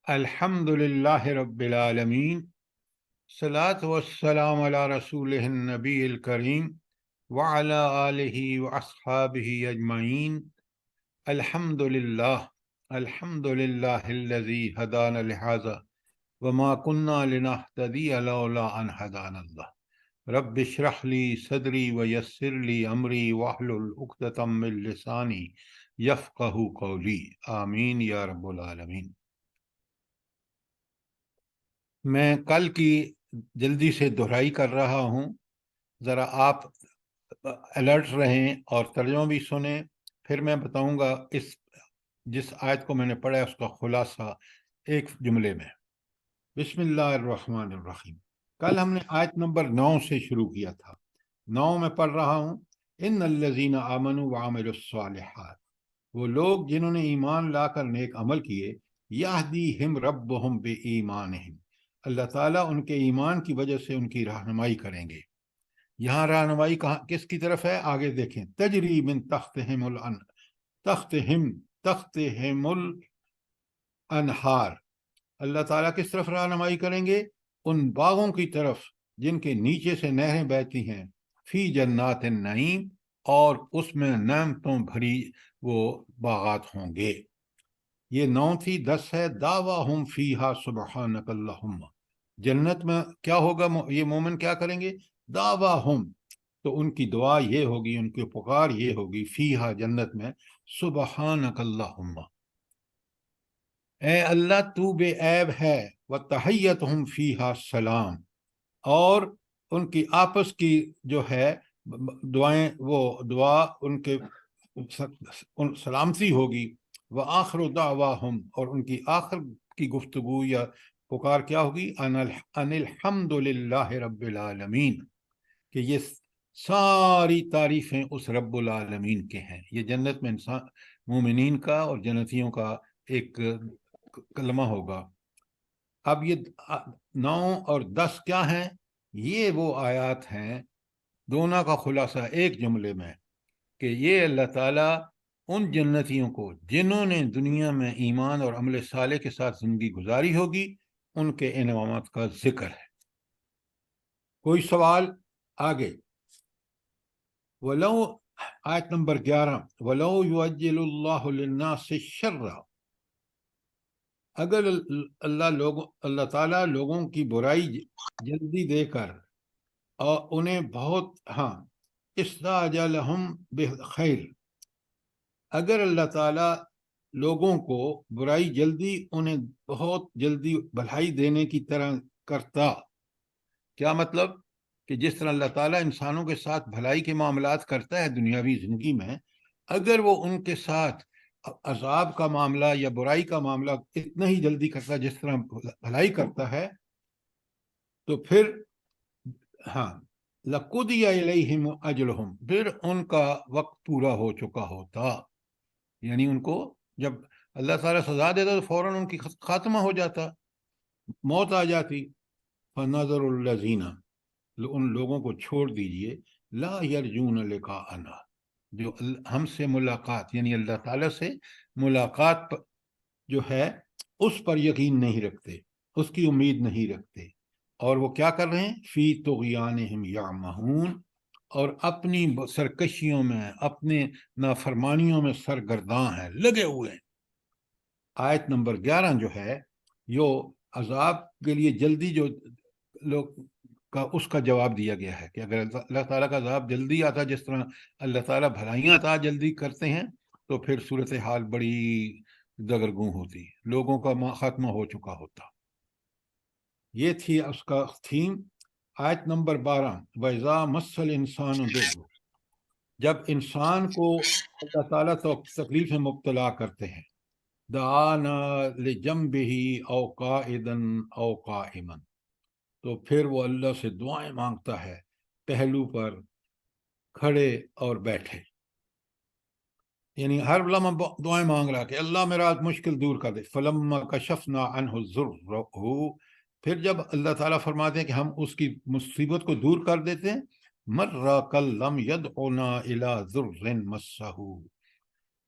الحمدللہ رب العالمین، صلاۃ والسلام علی رسولہ النبی الکریم وعلی آلہ واصحابہ اجمعین۔ الحمدللہ الحمدللہ الذی ہدانا لہذا وما کنا لنہتدی لولا ان ہدانا اللہ۔ رب اشرح لی صدری ویسر لی امری واحلل عقدۃ من لسانی یفقہوا قولی، آمین یا رب العالمین۔ میں کل کی جلدی سے دہرائی کر رہا ہوں، ذرا آپ الرٹ رہیں اور ترجمہ بھی سنیں، پھر میں بتاؤں گا جس آیت کو میں نے پڑھا ہے اس کا خلاصہ ایک جملے میں۔ بسم اللہ الرحمن الرحیم۔ کل ہم نے آیت نمبر 9 سے شروع کیا تھا۔ 9 میں پڑھ رہا ہوں، ان الذین آمنوا وعملوا الصالحات، وہ لوگ جنہوں نے ایمان لا کر نیک عمل کیے، یہدیہم ربہم بایمانہم، اللہ تعالیٰ ان کے ایمان کی وجہ سے ان کی رہنمائی کریں گے۔ یہاں رہنمائی کس کی طرف ہے؟ آگے دیکھیں، تجری من تحتہم الانہار، اللہ تعالیٰ کس طرف رہنمائی کریں گے؟ ان باغوں کی طرف جن کے نیچے سے نہریں بہتی ہیں، فی جنات النعیم، اور اس میں نعمتوں بھری وہ باغات ہوں گے۔ یہ 9 تھی۔ 10 ہے، دعواہم فیہا سبحانک اللہم، جنت میں کیا ہوگا؟ یہ مومن کیا کریں گے؟ دعواہم، تو ان کی دعا یہ ہوگی، ان کی پکار یہ ہوگی، فیہا، جنت میں، سبحانک اللہم، اے اللہ تو بے عیب ہے، وتحیتہم فیہا سلام، اور ان کی آپس کی جو ہے دعائیں، وہ دعا ان کے سلامتی ہوگی۔ وآخر دعواہم، اور ان کی آخر کی گفتگو یا پکار کیا ہوگی؟ ان الحمد للہ رب العالمین، کہ یہ ساری تعریفیں اس رب العالمین کے ہیں۔ یہ جنت میں انسان مومنین کا اور جنتیوں کا ایک کلمہ ہوگا۔ اب یہ 9 اور 10 کیا ہیں؟ یہ وہ آیات ہیں، دونوں کا خلاصہ ایک جملے میں، کہ یہ اللہ تعالیٰ ان جنتیوں کو جنہوں نے دنیا میں ایمان اور عمل صالح کے ساتھ زندگی گزاری ہوگی، ان کے انعامات کا ذکر ہے۔ کوئی سوال؟ آگے وَلَوْ، آیت نمبر 11، وَلَوْ يُعَجِّلُ اللَّهُ لِلنَّاسِ الشَّرَّ، اگر اللہ تعالیٰ لوگوں کی برائی جلدی دے کر اور انہیں بہت استعجلہم بالخیر، اگر اللہ تعالیٰ لوگوں کو برائی جلدی، انہیں بہت جلدی بھلائی دینے کی طرح کرتا، کیا مطلب؟ کہ جس طرح اللہ تعالیٰ انسانوں کے ساتھ بھلائی کے معاملات کرتا ہے دنیاوی زندگی میں، اگر وہ ان کے ساتھ عذاب کا معاملہ یا برائی کا معاملہ اتنا ہی جلدی کرتا جس طرح بھلائی کرتا ہے، تو پھر لَقُضِیَ إِلَیْہِمْ أَجْلُہُم، پھر ان کا وقت پورا ہو چکا ہوتا۔ یعنی ان کو جب اللہ تعالیٰ سزا دیتا تو فوراً ان کی خاتمہ ہو جاتا، موت آ جاتی۔ فَنَظَرُ الَّذِينَ، ان لوگوں کو چھوڑ دیجئے، لا یرجون لقاءنا، جو ہم سے ملاقات، یعنی اللہ تعالیٰ سے ملاقات جو ہے اس پر یقین نہیں رکھتے، اس کی امید نہیں رکھتے، اور وہ کیا کر رہے ہیں؟ فی طغیانہم یعمہون، اور اپنی سرکشیوں میں، اپنے نافرمانیوں میں سرگرداں ہیں، لگے ہوئے ہیں۔ آیت نمبر 11 جو ہے، جو عذاب کے لیے جلدی جو لوگ کا، اس کا جواب دیا گیا ہے کہ اگر اللہ تعالیٰ کا عذاب جلدی آتا جس طرح اللہ تعالیٰ بھلائیاں عطا جلدی کرتے ہیں، تو پھر صورتحال بڑی دگرگوں ہوتی، لوگوں کا خاتمہ ہو چکا ہوتا۔ یہ تھی اس کا تھیم۔ آیت نمبر 12، وَإِذَا مَسَّ الْإِنسَانَ ضُرٌّ، جب انسان کو اللہ تعالیٰ تو تکلیف میں مبتلا کرتے ہیں، دعانا لجنبہ او قائدا او قائما، تو پھر وہ اللہ سے دعائیں مانگتا ہے، پہلو پر، کھڑے اور بیٹھے، یعنی ہر لمحہ دعائیں مانگ رہا کہ اللہ میرا مشکل دور کر دے۔ فلما کشفنا عنہ ضرہ، پھر جب اللہ تعالیٰ فرماتے ہیں کہ ہم اس کی مصیبت کو دور کر دیتے ہیں، مر کلم یدعونا الی ضر مسہ،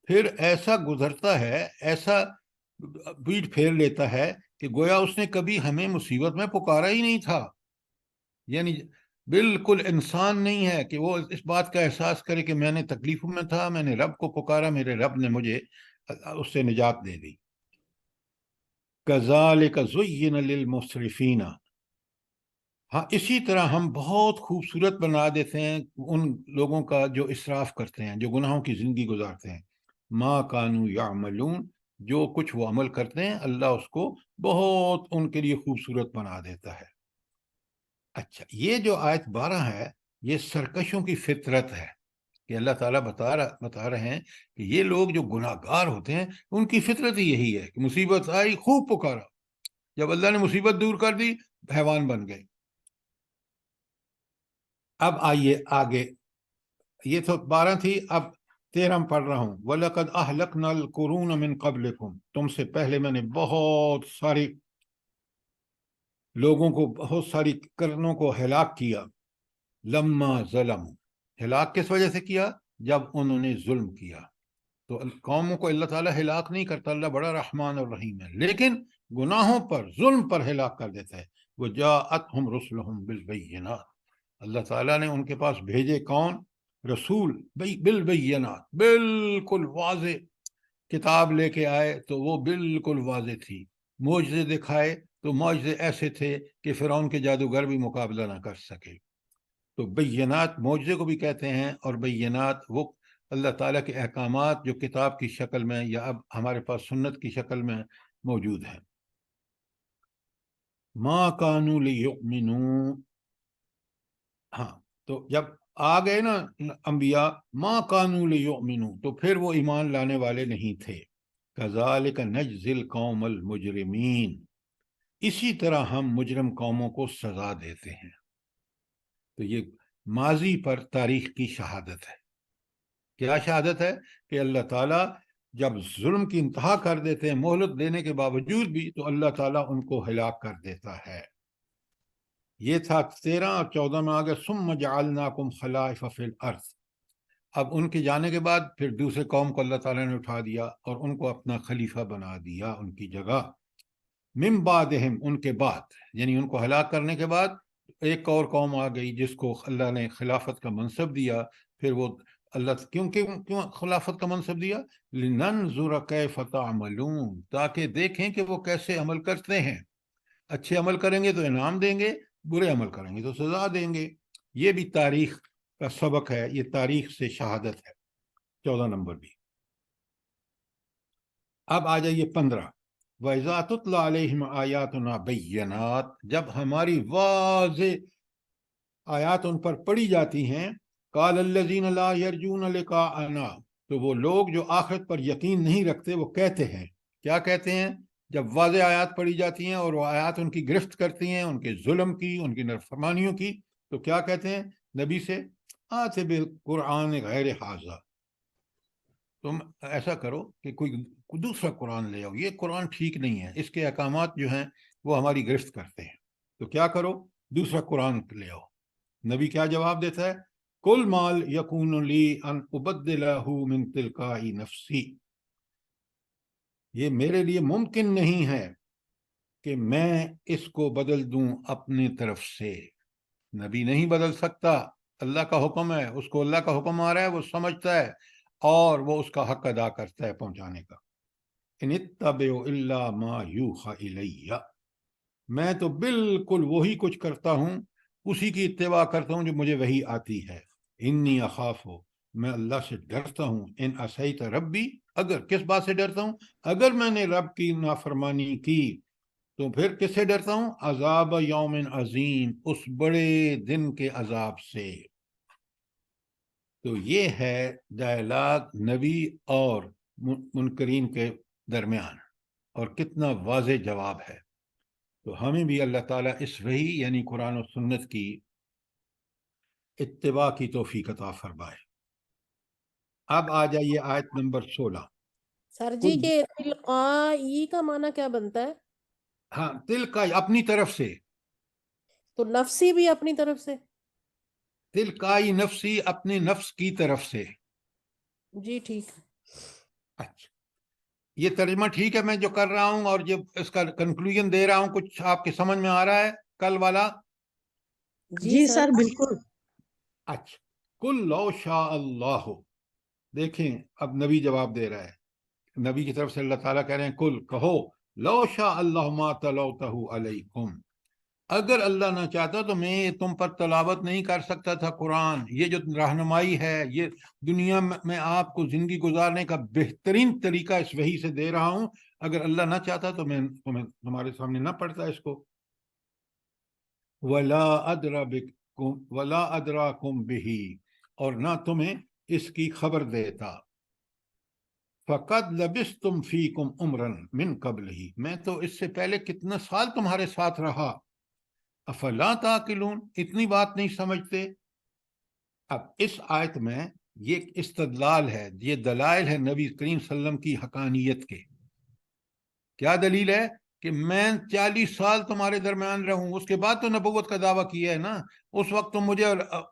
پھر ایسا گزرتا ہے، ایسا پیٹ پھیر لیتا ہے کہ گویا اس نے کبھی ہمیں مصیبت میں پکارا ہی نہیں تھا. یعنی بالکل انسان نہیں ہے کہ وہ اس بات کا احساس کرے کہ میں نے تکلیفوں میں تھا, میں نے رب کو پکارا, میرے رب نے مجھے اس سے نجات دے دی. کذالک زین للمسرفین, ہاں اسی طرح ہم بہت خوبصورت بنا دیتے ہیں ان لوگوں کا جو اسراف کرتے ہیں, جو گناہوں کی زندگی گزارتے ہیں. ما کانوا یعملون, جو کچھ وہ عمل کرتے ہیں اللہ اس کو بہت ان کے لیے خوبصورت بنا دیتا ہے. اچھا, یہ جو آیت 12 ہے یہ سرکشوں کی فطرت ہے کہ اللہ تعالیٰ بتا رہے ہیں کہ یہ لوگ جو گناہ گار ہوتے ہیں ان کی فطرت ہی یہی ہے کہ مصیبت آئی خوب پکارا, جب اللہ نے مصیبت دور کر دی حیوان بن گئے. اب آئیے آگے, یہ تو 12 تھی, اب 13 پڑھ رہا ہوں. وَلَقَدْ أَهْلَكْنَا الْقُرُونَ مِنْ قَبْلِكُمْ, تم سے پہلے میں نے بہت ساری لوگوں کو, بہت ساری قرنوں کو ہلاک کیا. لما ظلم, ہلاک کس وجہ سے کیا؟ جب انہوں نے ظلم کیا. تو قوموں کو اللہ تعالیٰ ہلاک نہیں کرتا, اللہ بڑا رحمان اور رحیم ہے, لیکن گناہوں پر ظلم پر ہلاک کر دیتا ہے. وَجَاءَتْهُمْ رُسُلُهُمْ بِالْبَيِّنَاتِ, اللہ تعالیٰ نے ان کے پاس بھیجے کون؟ رسول, بالبینات, بالکل واضح کتاب لے کے آئے تو وہ بالکل واضح تھی. معجزے دکھائے تو معجزے ایسے تھے کہ فرعون کے جادوگر بھی مقابلہ نہ کر سکے. تو بینات معجزے کو بھی کہتے ہیں, اور بینات وہ اللہ تعالیٰ کے احکامات جو کتاب کی شکل میں یا اب ہمارے پاس سنت کی شکل میں موجود ہیں. ما کانوا لیؤمنوا, ہاں تو جب آ گئے نا انبیاء, ما کانوا لیؤمنوا, تو پھر وہ ایمان لانے والے نہیں تھے. کذالک نجزی القوم المجرمین, اسی طرح ہم مجرم قوموں کو سزا دیتے ہیں. تو یہ ماضی پر تاریخ کی شہادت ہے. کیا شہادت ہے؟ کہ اللہ تعالیٰ جب ظلم کی انتہا کر دیتے ہیں مہلت دینے کے باوجود بھی, تو اللہ تعالیٰ ان کو ہلاک کر دیتا ہے. یہ تھا 13 اور 14 میں آگے ثم جعلناکم خلائف فی الارض. اب ان کے جانے کے بعد پھر دوسرے قوم کو اللہ تعالیٰ نے اٹھا دیا اور ان کو اپنا خلیفہ بنا دیا ان کی جگہ. من بعدہم, ان کے بعد, یعنی ان کو ہلاک کرنے کے بعد ایک اور قوم آ گئی جس کو اللہ نے خلافت کا منصب دیا. پھر وہ اللہ کیوں خلافت کا منصب دیا؟ لننظر کیف تعملون, تاکہ دیکھیں کہ وہ کیسے عمل کرتے ہیں. اچھے عمل کریں گے تو انعام دیں گے, برے عمل کریں گے تو سزا دیں گے. یہ بھی تاریخ کا سبق ہے, یہ تاریخ سے شہادت ہے. 14 نمبر بھی. اب آ جائیے 15. وَإِذَا تُتْلَى عَلَيْهِمْ آيَاتُنَا بَيِّنَاتٍ, جب ہماری واضح آیات ان پر پڑھی جاتی ہیں. قَالَ الَّذِينَ لَا يَرْجُونَ لِقَاءَنَا, تو وہ لوگ جو آخرت پر یقین نہیں رکھتے وہ کہتے ہیں, کیا کہتے ہیں؟ جب واضح آیات پڑھی جاتی ہیں اور وہ آیات ان کی گرفت کرتی ہیں, ان کے ظلم کی, ان کی نافرمانیوں کی, تو کیا کہتے ہیں نبی سے؟ آتِ بالقرآن غیر ھذا, تم ایسا کرو کہ کوئی دوسرا قرآن لے آؤ, یہ قرآن ٹھیک نہیں ہے, اس کے احکامات جو ہیں وہ ہماری گرفت کرتے ہیں, تو کیا کرو, دوسرا قرآن لے آؤ. نبی کیا جواب دیتا ہے؟ کل مال یکون لی ان ابدلہ من تلقائی نفسی, یہ میرے لیے ممکن نہیں ہے کہ میں اس کو بدل دوں اپنی طرف سے. نبی نہیں بدل سکتا, اللہ کا حکم ہے, اس کو اللہ کا حکم آ رہا ہے, وہ سمجھتا ہے اور وہ اس کا حق ادا کرتا ہے پہنچانے کا. ان اتبع الا ما یوحی الی, میں تو بالکل وہی کچھ کرتا ہوں, اسی کی اتباع کرتا ہوں جو مجھے وہی آتی ہے. انی اخاف, میں اللہ سے ڈرتا ہوں, ان عصیت ربی, اگر کس بات سے ڈرتا ہوں؟ اگر میں نے رب کی نافرمانی کی تو پھر کس سے ڈرتا ہوں؟ عذاب یوم عظیم, اس بڑے دن کے عذاب سے. تو یہ ہے ڈائلاگ نبی اور منکرین کے درمیان, اور کتنا واضح جواب ہے. تو ہمیں بھی اللہ تعالیٰ اس وحی یعنی قرآن و سنت کی اتباع کی توفیق عطا فرمائے. اب آ جائیے آیت نمبر 16. سر جی کے تلقائی کا معنی کیا بنتا ہے؟ ہاں, دل کا اپنی طرف سے, تو نفسی بھی اپنی طرف سے, تلقائی نفسی اپنے نفس کی طرف سے. جی ٹھیک. اچھا, یہ ترجمہ ٹھیک ہے میں جو کر رہا ہوں اور جو اس کا کنکلوژن دے رہا ہوں کچھ آپ کے سمجھ میں آ رہا ہے کل والا؟ جی سر بالکل. اچھا. کل لو شاء اللہ، دیکھیں اب نبی جواب دے رہا ہے، نبی کی طرف سے اللہ تعالیٰ کہہ رہے ہیں کل کہو لو شاء اللہ ما تلوتہ علیکم، اگر اللہ نہ چاہتا تو میں تم پر تلاوت نہیں کر سکتا تھا قرآن. یہ جو رہنمائی ہے، یہ دنیا میں آپ کو زندگی گزارنے کا بہترین طریقہ اس وحی سے دے رہا ہوں، اگر اللہ نہ چاہتا تو میں تمہارے سامنے نہ پڑھتا اس کو. ولا ادراکم بہی، اور نہ تمہیں اس کی خبر دیتا. فقد لبثتم فیکم عمرا من قبلہ، میں تو اس سے پہلے کتنا سال تمہارے ساتھ رہا. افلا تعقلون، اتنی بات نہیں سمجھتے. اب اس آیت میں یہ استدلال ہے، یہ دلائل ہے نبی کریم صلی اللہ علیہ وسلم کی حقانیت کے. کیا دلیل ہے؟ کہ میں 40 سال تمہارے درمیان رہوں، اس کے بعد تو نبوت کا دعویٰ کیا ہے نا. اس وقت تم مجھے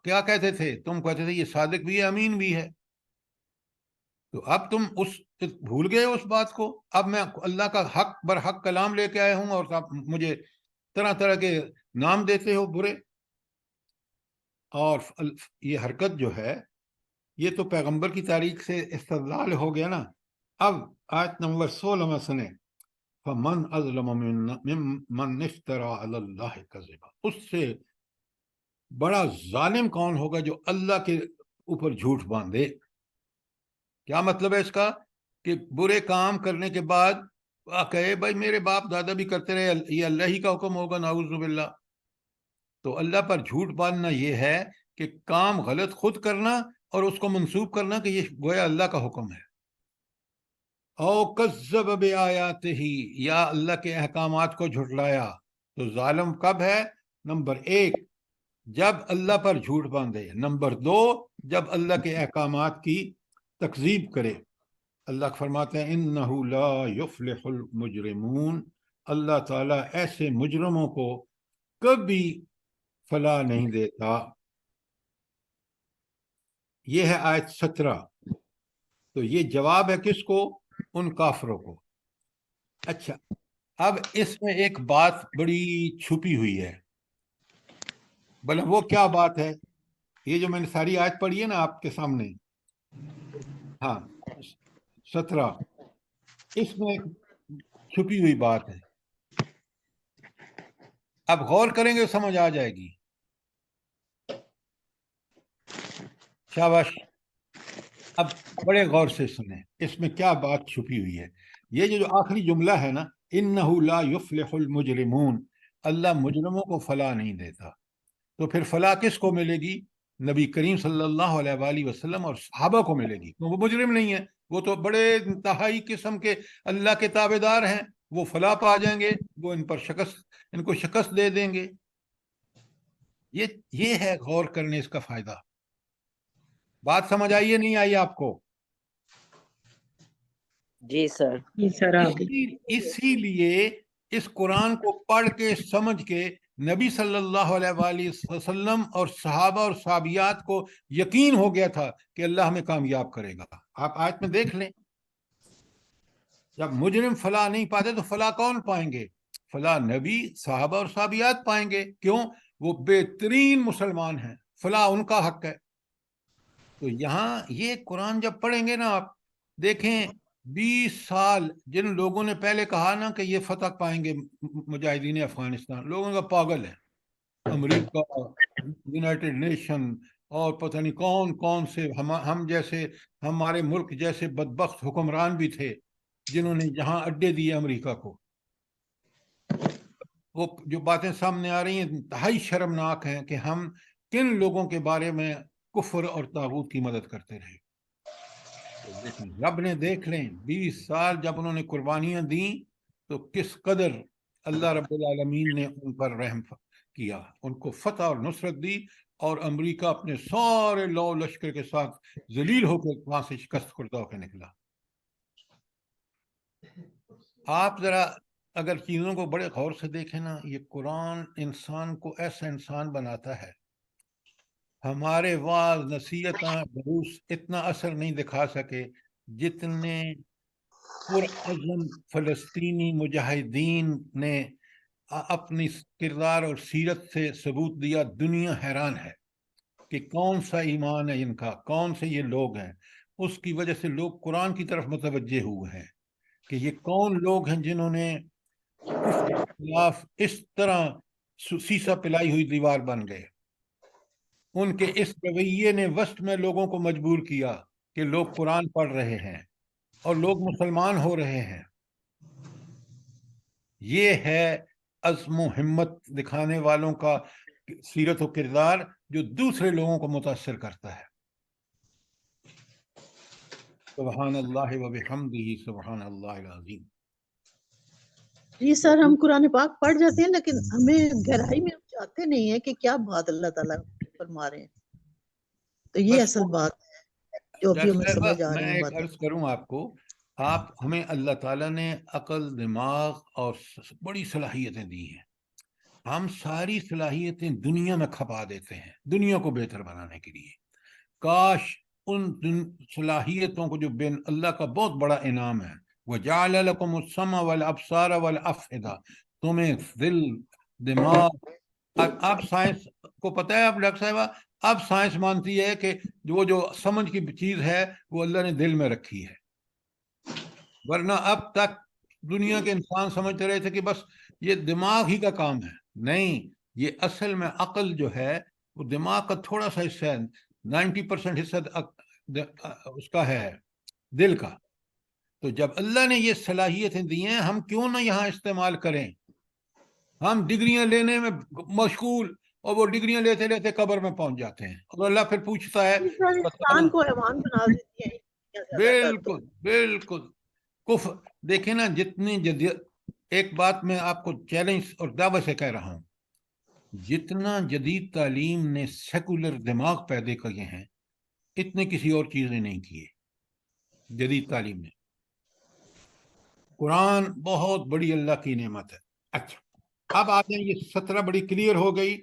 کیا کہتے تھے؟ تم کہتے تھے یہ صادق بھی ہے امین بھی ہے. تو اب تم بھول گئے اس بات کو. اب میں اللہ کا حق برحق کلام لے کے آیا ہوں اور مجھے طرح طرح کے نام دیتے ہو برے. اور یہ حرکت جو ہے یہ تو پیغمبر کی تاریخ سے استدلال ہو گیا نا. اب آیت نمبر 16 میں سنیں، فَمَنْ أَظْلَمَ مِمَّنْ افْتَرَىٰ عَلَى اللَّهِ كَذِبًا، اس سے بڑا ظالم کون ہوگا جو اللہ کے اوپر جھوٹ باندھے. کیا مطلب ہے اس کا؟ کہ برے کام کرنے کے بعد کہے بھائی میرے باپ دادا بھی کرتے رہے، یہ اللہ ہی کا حکم ہوگا، نعوذ باللہ. تو اللہ پر جھوٹ باندھنا یہ ہے کہ کام غلط خود کرنا اور اس کو منسوب کرنا کہ یہ گویا اللہ کا حکم ہے. او کذب بآیاتہ، یا اللہ کے احکامات کو جھٹلایا. تو ظالم کب ہے؟ نمبر 1 جب اللہ پر جھوٹ باندھے، نمبر 2 جب اللہ کے احکامات کی تکذیب کرے. اللہ فرماتے ہیں انہ لا یفلح المجرمون، اللہ تعالیٰ ایسے مجرموں کو کبھی فلاح نہیں دیتا. یہ ہے آیت 17. تو یہ جواب ہے کس کو؟ ان کافروں کو. اچھا، اب اس میں ایک بات بڑی چھپی ہوئی ہے. بھلا وہ کیا بات ہے؟ یہ جو میں نے ساری آیت پڑھی ہے نا آپ کے سامنے، ہاں 17، اس میں ایک چھپی ہوئی بات ہے. اب غور کریں گے سمجھ آ جائے گی. شاباش، اب بڑے غور سے سنیں اس میں کیا بات چھپی ہوئی ہے. یہ جو آخری جملہ ہے نا، انہ لا یفلح المجرمون، اللہ مجرموں کو فلاح نہیں دیتا. تو پھر فلاح کس کو ملے گی؟ نبی کریم صلی اللہ علیہ وآلہ وسلم اور صحابہ کو ملے گی. وہ مجرم نہیں ہیں، وہ تو بڑے انتہائی قسم کے اللہ کے تابع دار ہیں، وہ فلاح پا جائیں گے، وہ ان کو شکست دے دیں گے. یہ ہے غور کرنے اس کا فائدہ. بات سمجھ آئیے نہیں آئی آپ کو؟ جی سر. جی سر اسی لیے اس قرآن کو پڑھ کے سمجھ کے نبی صلی اللہ علیہ وآلہ وسلم اور صحابہ اور صحابیات کو یقین ہو گیا تھا کہ اللہ ہمیں کامیاب کرے گا. آپ آیت میں دیکھ لیں، جب مجرم فلاح نہیں پاتے تو فلاح کون پائیں گے؟ فلاح نبی، صحابہ اور صحابیات پائیں گے. کیوں؟ وہ بہترین مسلمان ہیں، فلاح ان کا حق ہے. تو یہاں یہ قرآن جب پڑھیں گے نا آپ دیکھیں، 20 سال جن لوگوں نے پہلے کہا نا کہ یہ فتح پائیں گے مجاہدین افغانستان، لوگوں کا پاگل ہے. امریکہ، یونائٹڈ نیشن اور پتہ نہیں کون کون سے ہم جیسے ہمارے ملک جیسے بدبخت حکمران بھی تھے جنہوں نے یہاں اڈے دیے امریکہ کو. وہ جو باتیں سامنے آ رہی ہیں انتہائی شرمناک ہیں کہ ہم کن لوگوں کے بارے میں کفر اور طاغوت کی مدد کرتے رہے. رب نے دیکھ لیں 20 سال جب انہوں نے قربانیاں دیں تو کس قدر اللہ رب العالمین نے ان پر رحم کیا، ان کو فتح اور نصرت دی، اور امریکہ اپنے سارے لو لشکر کے ساتھ ذلیل ہو کے وہاں سے شکست خوردہ ہو کے نکلا. آپ ذرا اگر چیزوں کو بڑے غور سے دیکھیں نا، یہ قرآن انسان کو ایسا انسان بناتا ہے. ہمارے وعظ، نصیحتاں، دروس اتنا اثر نہیں دکھا سکے جتنے پرعزم فلسطینی مجاہدین نے اپنی کردار اور سیرت سے ثبوت دیا. دنیا حیران ہے کہ کون سا ایمان ہے ان کا، کون سے یہ لوگ ہیں. اس کی وجہ سے لوگ قرآن کی طرف متوجہ ہوئے ہیں کہ یہ کون لوگ ہیں جنہوں نے کفر کے خلاف اس طرح سیسا پلائی ہوئی دیوار بن گئے. ان کے اس رویے نے وسط میں لوگوں کو مجبور کیا کہ لوگ قرآن پڑھ رہے ہیں اور لوگ مسلمان ہو رہے ہیں. یہ ہے عزم و ہمت دکھانے والوں کا سیرت و کردار جو دوسرے لوگوں کو متاثر کرتا ہے. سبحان اللہ و بحمدہ سبحان اللہ العظیم. جی سر، ہم قرآن پاک پڑھ جاتے ہیں لیکن ہمیں گہرائی میں ہم جاتے نہیں ہیں کہ کیا بات اللہ تعالیٰ فرما رہے ہیں. تو یہ اصل بات ہے جو ابھی ہمیں سمجھ آ رہی میں ہیں ایک باتیں. عرض کروں آپ کو، ہمیں اللہ تعالیٰ نے عقل، دماغ اور بڑی صلاحیتیں دی ہیں. ہم ساری صلاحیتیں دنیا میں کھپا دیتے ہیں دنیا کو بہتر بنانے کے لیے. کاش ان صلاحیتوں کو جو بین اللہ کا بہت بڑا انعام ہے، وَجَعَلَ لَكُمُ السَّمْعَ وَالْأَبْصَارَ وَالْأَفْئِدَةَ، تمہیں دل، دماغ. اب سائنس کو پتہ ہے، اب ڈاکٹر صاحبہ، اب سائنس مانتی ہے کہ جو سمجھ کی چیز ہے وہ اللہ نے دل میں رکھی ہے. ورنہ اب تک دنیا کے انسان سمجھتے رہے تھے کہ بس یہ دماغ ہی کا کام ہے. نہیں، یہ اصل میں عقل جو ہے وہ دماغ کا تھوڑا سا حصہ ہے. 90% حصہ اس کا ہے دل کا. تو جب اللہ نے یہ صلاحیتیں دی ہیں، ہم کیوں نہ یہاں استعمال کریں؟ ہم ڈگریاں لینے میں مشغول، اور وہ ڈگریاں لیتے لیتے قبر میں پہنچ جاتے ہیں، اور اللہ پھر پوچھتا ہے. انسان کو حیوان بنا دیتی ہے. بالکل بالکل. کفر دیکھیں نا، جتنی جدید، ایک بات میں آپ کو چیلنج اور دعوت سے کہہ رہا ہوں، جتنا جدید تعلیم نے سیکولر دماغ پیدا کیے ہیں اتنے کسی اور چیز نے نہیں کیے. جدید تعلیم نے. قرآن بہت بڑی اللہ کی نعمت ہے. اچھا، اب آتے ہیں، یہ 17 بڑی کلیئر ہو گئی،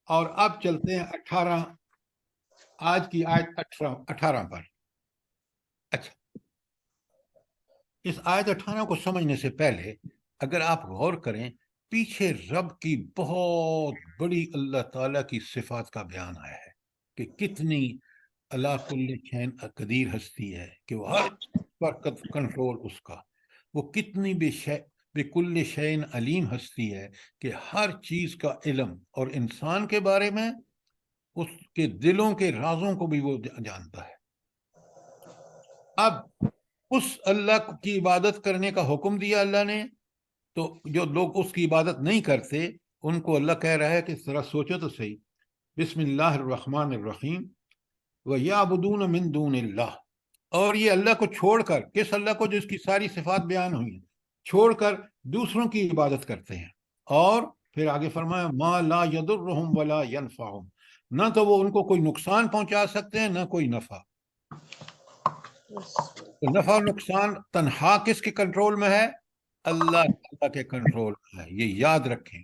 اور اب چلتے ہیں 18، آج کی آیت 18 پر. اچھا، اس آیت 18 کو سمجھنے سے پہلے اگر آپ غور کریں، پیچھے رب کی بہت بڑی اللہ تعالیٰ کی صفات کا بیان آیا ہے کہ کتنی اللہ کل شین قدیر ہستی ہے، کہ وہ ہر پر کنٹرول اس کا. وہ کتنی بے کل شین علیم ہستی ہے کہ ہر چیز کا علم، اور انسان کے بارے میں اس کے دلوں کے رازوں کو بھی وہ جانتا ہے. اب اس اللہ کی عبادت کرنے کا حکم دیا اللہ نے، تو جو لوگ اس کی عبادت نہیں کرتے ان کو اللہ کہہ رہا ہے کہ ذرا سوچو تو صحیح. بسم اللہ الرحمن الرحیم. وَيَعْبُدُونَ مِن دُونِ اللَّهِ، اور یہ اللہ کو چھوڑ کر، کس اللہ کو جو اس کی ساری صفات بیان ہوئی ہیں، چھوڑ کر دوسروں کی عبادت کرتے ہیں. اور پھر آگے فرمایا مَا لَا يَضُرُّهُمْ وَلَا يَنْفَعُهُمْ، نہ تو وہ ان کو کوئی نقصان پہنچا سکتے ہیں نہ کوئی نفع. تو نفع و نقصان تنہا کس کے کنٹرول میں ہے؟ اللہ تعالیٰ کے کنٹرول میں ہے. یہ یاد رکھیں.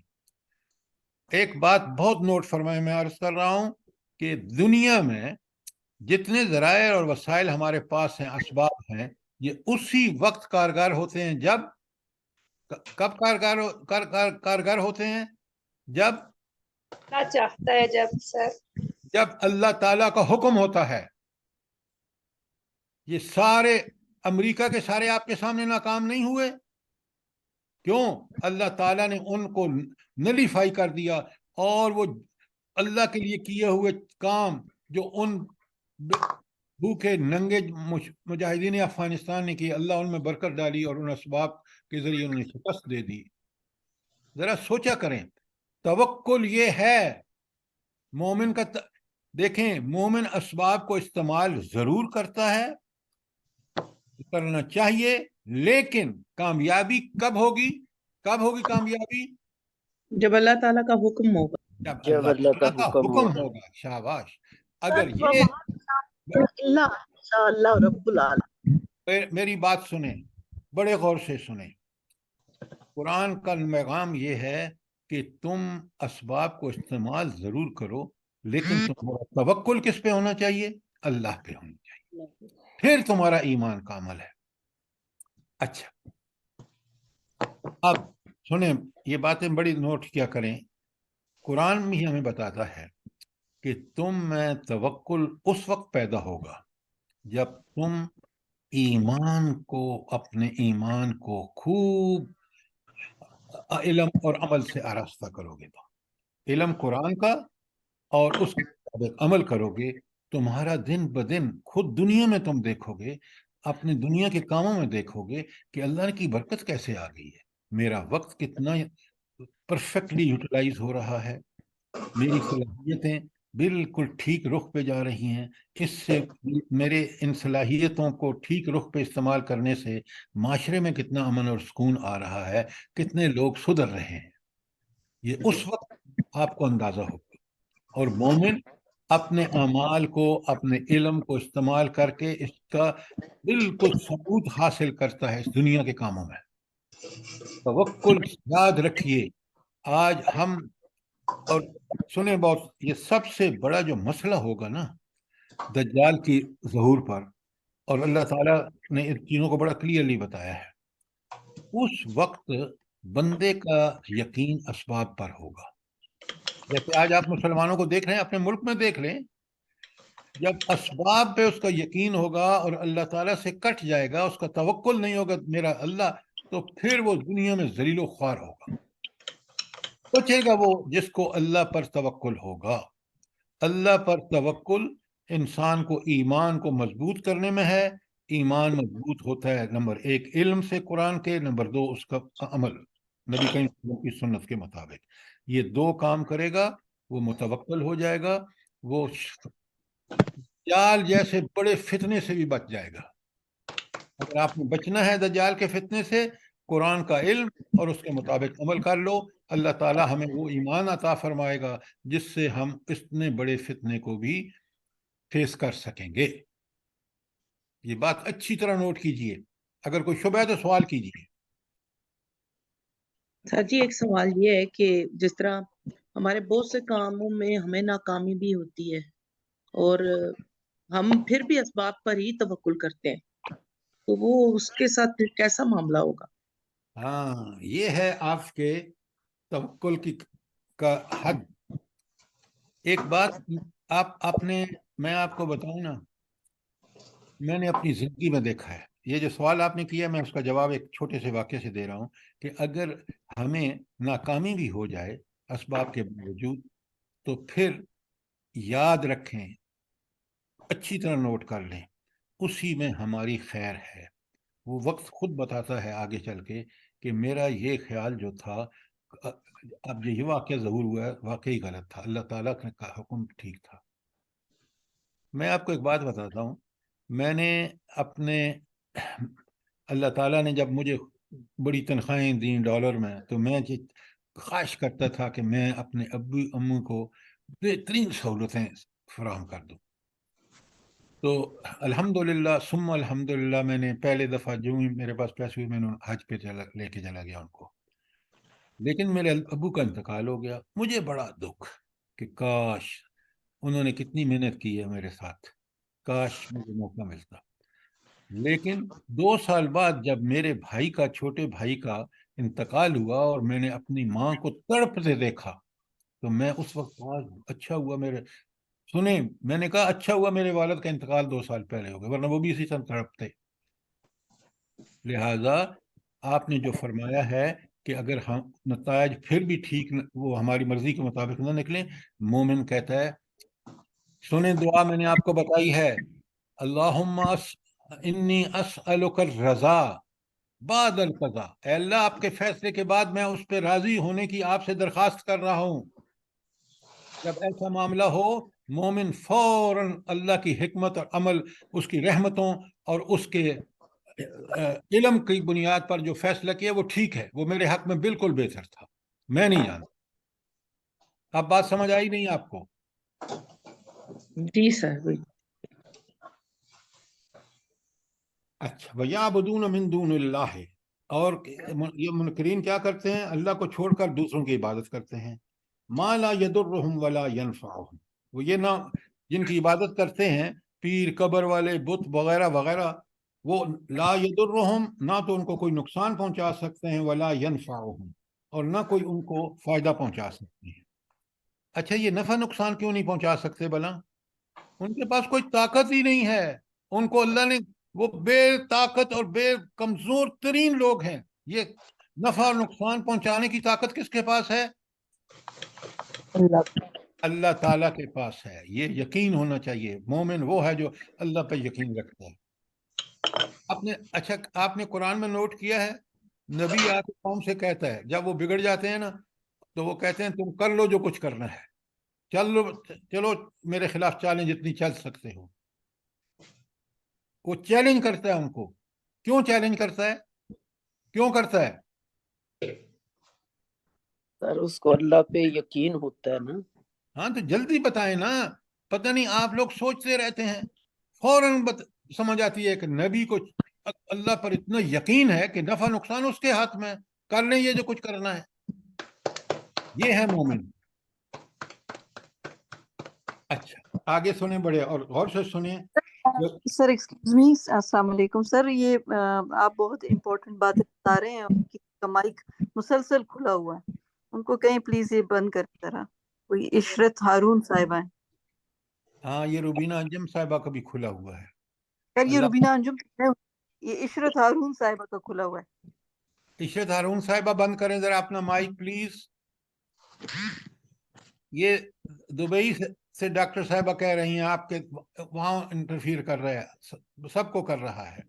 ایک بات بہت نوٹ فرمائیں، میں عرض کر رہا ہوں کہ دنیا میں جتنے ذرائع اور وسائل ہمارے پاس ہیں، اسباب ہیں، یہ اسی وقت کارگر ہوتے ہیں جب، کب کارگر ہوتے ہیں؟ جب اللہ چاہتا ہے، جب اللہ تعالیٰ کا حکم ہوتا ہے. یہ سارے امریکہ کے سارے آپ کے سامنے ناکام نہیں ہوئے. کیوں؟ اللہ تعالیٰ نے ان کو نلیفائی کر دیا، اور وہ اللہ کے لیے کیے ہوئے کام جو ان بھوکے ننگے مجاہدین افغانستان نے کی، اللہ ان میں برکت ڈالی اور ان اسباب کے ذریعے انہیں شکست دے دی. ذرا سوچا کریں. توکل یہ ہے مومن کا. دیکھیں، مومن اسباب کو استعمال ضرور کرتا ہے، کرنا چاہیے، لیکن کامیابی کب ہوگی کامیابی؟ جب اللہ تعالیٰ کا حکم ہوگا. جب اللہ تعالیٰ کا حکم ہوگا. شاباش. اگر یہ اللہ رب العالمین. میری بات سنیں، بڑے غور سے سنیں. قرآن کا پیغام یہ ہے کہ تم اسباب کو استعمال ضرور کرو، لیکن تمہارا توکل کس پہ ہونا چاہیے؟ اللہ پہ ہونا چاہیے. پھر تمہارا ایمان کا عمل ہے. اچھا اب سنیں، یہ باتیں بڑی نوٹ کیا کریں. قرآن بھی ہمیں بتاتا ہے کہ تم میں توکل اس وقت پیدا ہوگا جب تم ایمان کو، اپنے ایمان کو خوب علم اور عمل سے آراستہ کرو گے. تو علم قرآن کا اور اس کے مطابق عمل کرو گے، تمہارا دن بدن خود دنیا میں تم دیکھو گے، اپنی دنیا کے کاموں میں دیکھو گے کہ اللہ کی برکت کیسے آ گئی ہے، میرا وقت کتنا پرفیکٹلی یوٹیلائز ہو رہا ہے، میری صلاحیتیں بالکل ٹھیک رخ پہ جا رہی ہیں. اس سے میرے ان صلاحیتوں کو ٹھیک رخ پہ استعمال کرنے سے معاشرے میں کتنا امن اور سکون آ رہا ہے، کتنے لوگ سدھر رہے ہیں. یہ اس وقت آپ کو اندازہ ہوگا. اور مومن اپنے اعمال کو، اپنے علم کو استعمال کر کے اس کا بالکل ثبوت حاصل کرتا ہے اس دنیا کے کاموں میں. توکل یاد رکھیے. آج ہم، اور سنیں بہت، یہ سب سے بڑا جو مسئلہ ہوگا نا دجال کی ظہور پر، اور اللہ تعالیٰ نے ان چیزوں کو بڑا کلیئرلی بتایا ہے، اس وقت بندے کا یقین اسباب پر ہوگا. جیسے آج آپ مسلمانوں کو دیکھ رہے ہیں، اپنے ملک میں دیکھ لیں، جب اسباب پہ اس کا یقین ہوگا اور اللہ تعالیٰ سے کٹ جائے گا، اس کا توکل نہیں ہوگا میرا اللہ، تو پھر وہ دنیا میں ذلیل و خوار ہوگا. سوچے گا وہ جس کو اللہ پر توکل ہوگا. اللہ پر توکل انسان کو ایمان کو مضبوط کرنے میں ہے. ایمان مضبوط ہوتا ہے نمبر 1 علم سے قرآن کے، نمبر 2 اس کا عمل نبی کریم صلی اللہ علیہ وسلم کی سنت کے مطابق. یہ 2 کام کرے گا وہ متوکل ہو جائے گا، وہ دجال جیسے بڑے فتنے سے بھی بچ جائے گا. اگر آپ نے بچنا ہے دجال کے فتنے سے، قرآن کا علم اور اس کے مطابق عمل کر لو، اللہ تعالیٰ ہمیں وہ ایمان عطا فرمائے گا جس سے ہم اتنے بڑے فتنے کو بھی فیس کر سکیں گے. یہ بات اچھی طرح نوٹ کیجئے. اگر کوئی شبہ ہے تو سوال کیجئے. سر جی ایک سوال یہ ہے کہ جس طرح ہمارے بہت سے کاموں میں ہمیں ناکامی بھی ہوتی ہے اور ہم پھر بھی اسباب پر ہی توکل کرتے ہیں، تو وہ اس کے ساتھ پھر کیسا معاملہ ہوگا؟ ہاں، یہ ہے آپ کے توکل کا حد. ایک بات میں آپ کو بتاؤں نا، میں نے اپنی زندگی میں دیکھا ہے، یہ جو سوال آپ نے کیا میں اس کا جواب ایک چھوٹے سے واقعے سے دے رہا ہوں، کہ اگر ہمیں ناکامی بھی ہو جائے اسباب کے باوجود، تو پھر یاد رکھیں، اچھی طرح نوٹ کر لیں، اسی میں ہماری خیر ہے. وہ وقت خود بتاتا ہے آگے چل کے کہ میرا یہ خیال جو تھا، اب یہ واقعہ ظہور ہوا ہے، واقعی غلط تھا، اللہ تعالیٰ کا حکم ٹھیک تھا. میں آپ کو ایک بات بتاتا ہوں، میں نے اپنے، اللہ تعالیٰ نے جب مجھے بڑی تنخواہیں دیں ڈالر میں، تو میں خواہش کرتا تھا کہ میں اپنے ابو امو کو بہترین سہولتیں فراہم کر دوں. تو الحمدللہ ثم الحمدللہ میں نے پہلے دفعہ جو ہی میرے پاس پیسے ہوئے، میں نے حج پہ لے کے چلا گیا ان کو. لیکن میرے ابو کا انتقال ہو گیا. مجھے بڑا دکھ کہ کاش انہوں نے کتنی محنت کی ہے میرے ساتھ، کاش مجھے موقع ملتا. لیکن 2 سال بعد جب میرے بھائی کا، چھوٹے بھائی کا انتقال ہوا اور میں نے اپنی ماں کو تڑپتے دیکھا، تو میں اس وقت اچھا ہوا میں نے کہا اچھا ہوا میرے والد کا انتقال 2 سال پہلے ہو گیا، ورنہ وہ بھی اسی طرح تڑپتے. لہذا آپ نے جو فرمایا ہے کہ اگر ہم نتائج پھر بھی ٹھیک وہ ہماری مرضی کے مطابق نہ نکلیں، مومن کہتا ہے، سنیں دعا میں نے آپ کو بتائی ہے، اللہم انی اسألک الرضا بعد القضاء، اے اللہ آپ کے فیصلے کے بعد میں اس پہ راضی ہونے کی آپ سے درخواست کر رہا ہوں. جب ایسا معاملہ ہو، مومن فوراً اللہ کی حکمت اور عمل، اس کی رحمتوں اور اس کے علم کی بنیاد پر جو فیصلہ کیا وہ ٹھیک ہے، وہ میرے حق میں بالکل بہتر تھا، میں نہیں جانتا. اب بات سمجھ آئی نہیں آپ کو؟ جی سر. اچھا، وَيَعْبُدُونَ مِن دُونِ اللَّهِ، اور یہ منکرین کیا کرتے ہیں؟ اللہ کو چھوڑ کر دوسروں کی عبادت کرتے ہیں. مَا لَا يَضُرُّهُمْ وَلَا يَنْفَعُهُمْ، وہ یہ نہ جن کی عبادت کرتے ہیں، پیر، قبر والے، بت وغیرہ وغیرہ، وہ لا یضرہم، نہ تو ان کو کوئی نقصان پہنچا سکتے ہیں، ولا ینفعہم، اور نہ کوئی ان کو فائدہ پہنچا سکتے ہیں۔ اچھا یہ نفع نقصان کیوں نہیں پہنچا سکتے بھلا؟ ان کے پاس کوئی طاقت ہی نہیں ہے، ان کو اللہ نے، وہ بے طاقت اور بے کمزور ترین لوگ ہیں، یہ نفع اور نقصان پہنچانے کی طاقت کس کے پاس ہے؟ اللہ تعالیٰ کے پاس ہے۔ یہ یقین ہونا چاہیے، مومن وہ ہے جو اللہ پہ یقین رکھتا ہے۔ اچھا آپ نے قرآن میں نوٹ کیا ہے، نبی آ کے قوم سے کہتا ہے جب وہ بگڑ جاتے ہیں نا، تو وہ کہتے ہیں تم کر لو جو کچھ کرنا ہے، چلو میرے خلاف چالیں جتنی چل سکتے ہو۔ وہ چیلنج کرتا ہے ان کو۔ کیوں چیلنج کرتا ہے؟ کیوں کرتا ہے؟ سر اس کو اللہ پہ یقین ہوتا ہے نا۔ ہاں تو جلدی بتائیں نا، پتہ نہیں آپ لوگ سوچتے رہتے ہیں، فوراً سمجھ آتی ہے کہ نبی کو اللہ پر اتنا یقین ہے کہ نفع نقصان اس کے ہاتھ میں، کر لیں یہ جو کچھ کرنا ہے۔ یہ ہے مومن۔ اچھا آگے سنیں بڑے اور غور سے سنیں۔ سر ایکسکیوز می، السلام علیکم سر، یہ آپ بہت امپورٹنٹ باتیں بتا رہے ہیں، ان کا مائک مسلسل کھلا ہوا ہے، ان کو کہیں پلیز یہ بند کر ذرا۔ کوئی عشرت ہارون صاحبہ ہیں۔ ہاں یہ روبینہ انجم صاحبہ کا بھی کھلا ہوا ہے۔ خیر یہ اللہ روبینہ انجم ہے، یہ عشرت ہارون صاحبہ کا کھلا ہوا ہے۔ عشرت ہارون صاحبہ بند کریں ذرا اپنا مائک پلیز۔ یہ دبئی سے ڈاکٹر صاحبہ کہہ رہی ہیں آپ کے وہاں انٹرفیئر کر رہے ہیں، سب کو کر رہا ہے،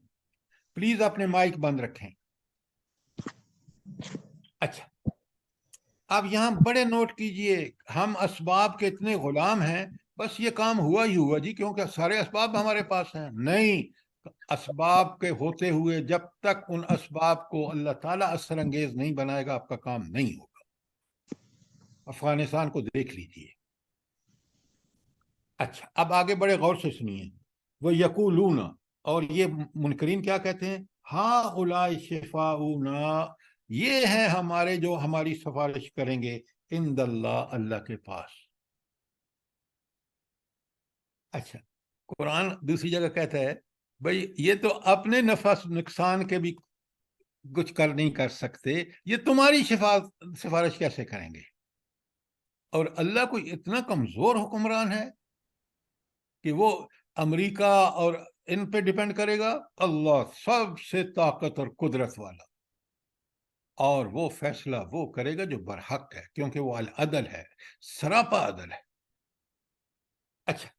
پلیز اپنے مائک بند رکھیں۔ اچھا اب یہاں بڑے نوٹ کیجئے، ہم اسباب کے اتنے غلام ہیں، بس یہ کام ہوا ہی ہوا جی کیونکہ سارے اسباب ہمارے پاس ہیں۔ نہیں، اسباب کے ہوتے ہوئے جب تک ان اسباب کو اللہ تعالیٰ اثر انگیز نہیں بنائے گا آپ کا کام نہیں ہوگا۔ افغانستان کو دیکھ لیجئے۔ اچھا اب آگے بڑے غور سے سنیے۔ وہ یقولون، اور یہ منکرین کیا کہتے ہیں؟ ہاں اولئک شفاؤنا، یہ ہیں ہمارے جو ہماری سفارش کریں گے، عند اللہ، اللہ کے پاس۔ اچھا قرآن دوسری جگہ کہتا ہے بھئی یہ تو اپنے نفع نقصان کے بھی کچھ نہیں کر سکتے، یہ تمہاری سفارش کیسے کریں گے؟ اور اللہ کوئی اتنا کمزور حکمران ہے کہ وہ امریکہ اور ان پہ ڈیپینڈ کرے گا؟ اللہ سب سے طاقت اور قدرت والا، اور وہ فیصلہ وہ کرے گا جو برحق ہے، کیونکہ وہ العدل ہے، سراپا عدل ہے۔ اچھا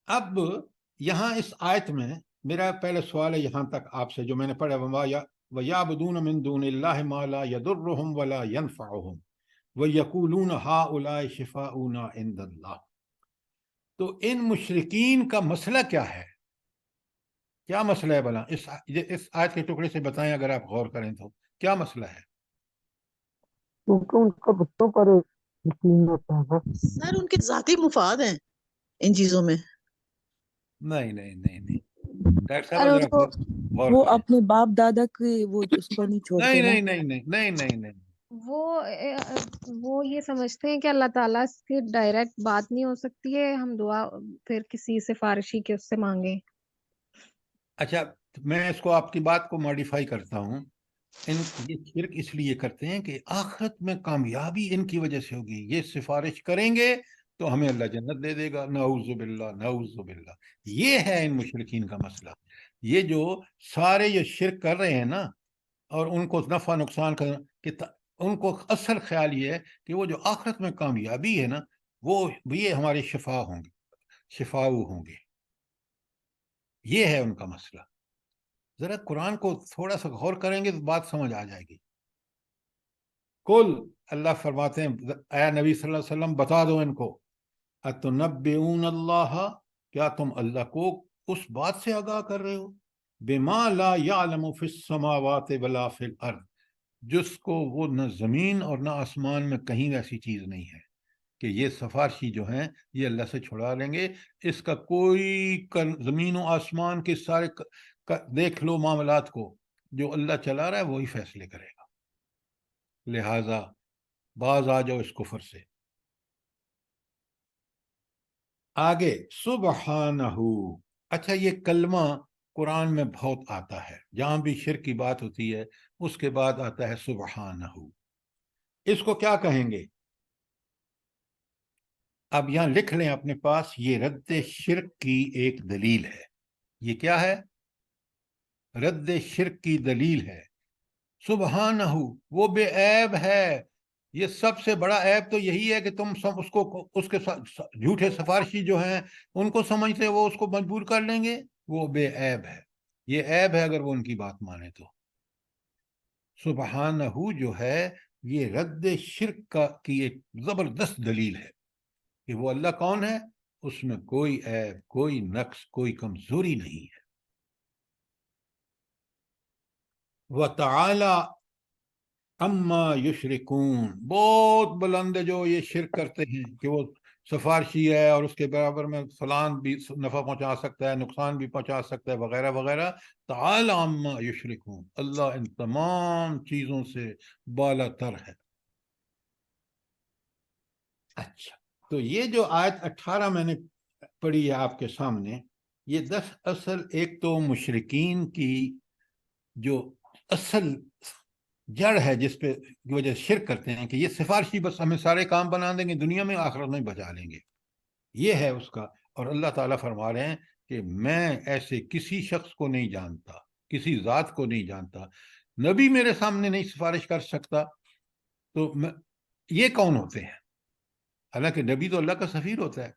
اب یہاں اس آیت میں میرا پہلے سوال ہے یہاں تک آپ سے جو میں نے پڑھا، وَيَعْبُدُونَ مِن دُونِ اللَّهِ مَا لَا يَضُرُّهُمْ وَلَا يَنْفَعُهُمْ وَيَقُولُونَ هَؤُلَاءِ شِفَاؤُنَا عِندَ اللَّهِ۔ تو ان مشرکین کا مسئلہ کیا ہے؟ کیا مسئلہ ہے بھلا؟ اس آیت کے ٹکڑے سے بتائیں اگر آپ غور کریں تو کیا مسئلہ ہے؟ کیونکہ ان کا بچوں پر یقین ہوتا ہے۔ سر ان کے ذاتی مفاد ہیں ان چیزوں میں۔ نہیں نہیں نہیں نہیں، ڈاکٹر صاحب ارے ذرا غور وہ کریں۔ اپنے باپ دادا کے وہ اس پر نہیں چھوڑتے نہیں نا۔ نہیں نہیں نہیں نہیں نہیں نہیں، وہ یہ سمجھتے ہیں کہ اللہ تعالیٰ سے ڈائریکٹ بات نہیں ہو سکتی ہے، ہم دعا پھر کسی سفارشی کے اس سے مانگیں۔ اچھا میں اس کو آپ کی بات کو ماڈیفائی کرتا ہوں۔ یہ شرک اس لیے کرتے ہیں کہ آخرت میں کامیابی ان کی وجہ سے ہوگی، یہ سفارش کریں گے تو ہمیں اللہ جنت دے دے گا، نعوذ باللہ نعوذ باللہ۔ یہ ہے ان مشرکین کا مسئلہ۔ یہ جو سارے یہ شرک کر رہے ہیں نا، اور ان کو نفع نقصان کا ان کو اصل خیال یہ ہے کہ وہ جو آخرت میں کامیابی ہے نا، وہ یہ ہمارے شفاؤ ہوں گے۔ یہ ہے ان کا مسئلہ۔ ذرا قرآن کو تھوڑا سا غور کریں گے تو بات سمجھ آ جائے گی۔ کل اللہ فرماتے ہیں، اے نبی صلی اللہ علیہ وسلم بتا دو ان کو، اتنبئون اللہ، کیا تم اللہ کو اس بات سے آگاہ کر رہے ہو، بما لا يعلم فی السماوات ولا فی الارض، جس کو وہ نہ زمین اور نہ آسمان میں کہیں ایسی چیز نہیں ہے کہ یہ سفارشی جو ہیں یہ اللہ سے چھڑا لیں گے۔ اس کا کوئی زمین و آسمان کے سارے دیکھ لو معاملات کو، جو اللہ چلا رہا ہے وہی فیصلے کرے گا، لہٰذا باز آ جاؤ اس کفر سے۔ آگے سبحانہ، اچھا یہ کلمہ قرآن میں بہت آتا ہے، جہاں بھی شرک کی بات ہوتی ہے اس کے بعد آتا ہے سبحانہ۔ اس کو کیا کہیں گے؟ اب یہاں لکھ لیں اپنے پاس، یہ رد شرک کی ایک دلیل ہے۔ یہ کیا ہے؟ رد شرک کی دلیل ہے۔ سبحانہ، وہ بے عیب ہے۔ یہ سب سے بڑا عیب تو یہی ہے کہ تم اس کے جھوٹے سفارشی جو ہیں ان کو سمجھتے وہ اس کو مجبور کر لیں گے۔ وہ بے عیب ہے، یہ عیب ہے اگر وہ ان کی بات مانے تو۔ سبحانہ جو ہے یہ رد شرک کی ایک زبردست دلیل ہے کہ وہ اللہ کون ہے، اس میں کوئی عیب، کوئی نقص، کوئی کمزوری نہیں ہے۔ وَتَعَالَى اما یشرکون، بہت بلند ہے جو یہ شرک کرتے ہیں کہ وہ سفارشی ہے اور اس کے برابر میں فلان بھی نفع پہنچا سکتا ہے، نقصان بھی پہنچا سکتا ہے، وغیرہ وغیرہ۔ تعالی عما یشرکون، اللہ ان تمام چیزوں سے بالا تر ہے۔ اچھا، تو یہ جو آیت 18 میں نے پڑھی ہے آپ کے سامنے، یہ 10 اصل، ایک تو مشرکین کی جو اصل جڑ ہے جس پہ کی وجہ سے شرک کرتے ہیں کہ یہ سفارشی بس ہمیں سارے کام بنا دیں گے، دنیا میں آخرت میں بچا لیں گے، یہ ہے اس کا۔ اور اللہ تعالیٰ فرما رہے ہیں کہ میں ایسے کسی شخص کو نہیں جانتا، کسی ذات کو نہیں جانتا، نبی میرے سامنے نہیں سفارش کر سکتا، تو یہ کون ہوتے ہیں؟ حالانکہ نبی تو اللہ کا سفیر ہوتا ہے۔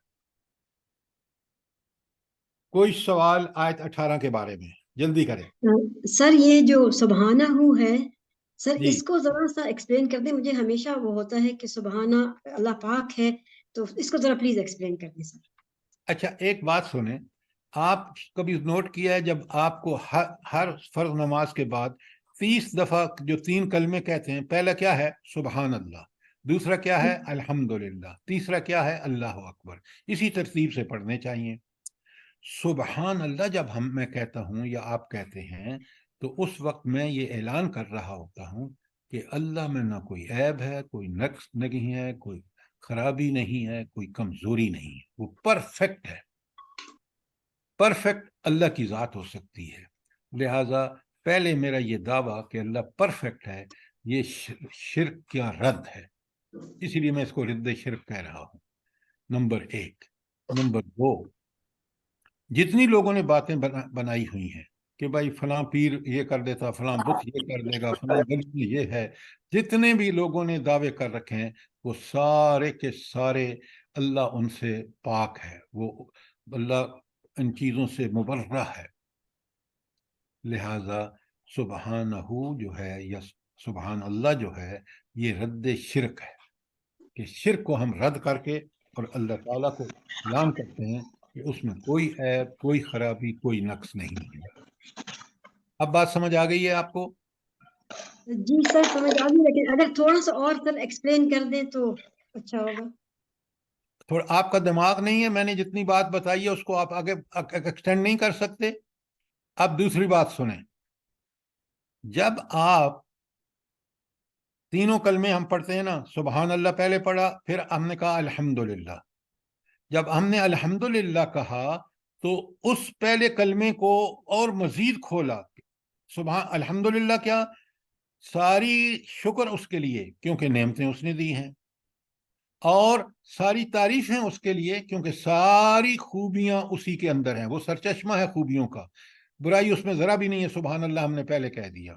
کوئی سوال آیت 18 کے بارے میں؟ جلدی کریں سر، یہ جو سبحانہ ہو ہے سر، جی۔ اس کو ذرا سا ایکسپلین کر دیں، مجھے ہمیشہ وہ ہوتا ہے کہ سبحانہ اللہ پاک ہے، تو اس کو ذرا پلیز ایکسپلین کر دیں سر۔ اچھا، ایک بات سنیں، آپ کبھی نوٹ کیا ہے جب آپ کو ہر فرض نماز کے بعد 30 دفعہ جو 3 کلمے کہتے ہیں، پہلا کیا ہے؟ سبحان اللہ، دوسرا کیا ہے؟ الحمدللہ، تیسرا کیا ہے؟ اللہ اکبر۔ اسی ترتیب سے پڑھنے چاہیے۔ سبحان اللہ جب میں کہتا ہوں یا آپ کہتے ہیں تو اس وقت میں یہ اعلان کر رہا ہوتا ہوں کہ اللہ میں نہ کوئی عیب ہے، کوئی نقص نہیں ہے، کوئی خرابی نہیں ہے، کوئی کمزوری نہیں ہے، وہ پرفیکٹ ہے۔ پرفیکٹ اللہ کی ذات ہو سکتی ہے، لہٰذا پہلے میرا یہ دعویٰ کہ اللہ پرفیکٹ ہے یہ شرک کا رد ہے، اسی لیے میں اس کو رد شرک کہہ رہا ہوں۔ نمبر 1۔ نمبر 2، جتنی لوگوں نے باتیں بنائی ہوئی ہیں کہ بھائی فلاں پیر یہ کر دیتا، فلاں بت یہ کر دے گا، فلاں گلت یہ ہے، جتنے بھی لوگوں نے دعوے کر رکھے ہیں وہ سارے کے سارے اللہ ان سے پاک ہے، وہ اللہ ان چیزوں سے مبرہ ہے۔ لہذا سبحانہ جو ہے یا سبحان اللہ جو ہے یہ رد شرک ہے، کہ شرک کو ہم رد کر کے اور اللہ تعالیٰ کو اعلان کرتے ہیں کہ اس میں کوئی عیب، کوئی خرابی، کوئی نقص نہیں ہے۔ اب بات سمجھ آ گئی ہے آپ کو؟ جی سر سمجھ آ گئی، لیکن اگر تھوڑا سا اور سر ایکسپلین کر دیں تو اچھا ہوگا۔ تھوڑا آپ کا دماغ نہیں ہے، میں نے جتنی بات بتائی ہے اس کو آپ آگے ایکسٹینڈ نہیں کر سکتے؟ اب دوسری بات سنیں، جب آپ تینوں کلمے ہم پڑھتے ہیں نا، سبحان اللہ پہلے پڑھا، پھر ہم نے کہا الحمدللہ، جب ہم نے الحمدللہ کہا تو اس پہلے کلمے کو اور مزید کھولا۔ سبحان الحمدللہ کیا؟ ساری شکر اس کے لیے کیونکہ نعمتیں اس نے دی ہیں، اور ساری تعریفیں اس کے لیے کیونکہ ساری خوبیاں اسی کے اندر ہیں، وہ سرچشمہ ہے خوبیوں کا، برائی اس میں ذرا بھی نہیں ہے۔ سبحان اللہ ہم نے پہلے کہہ دیا،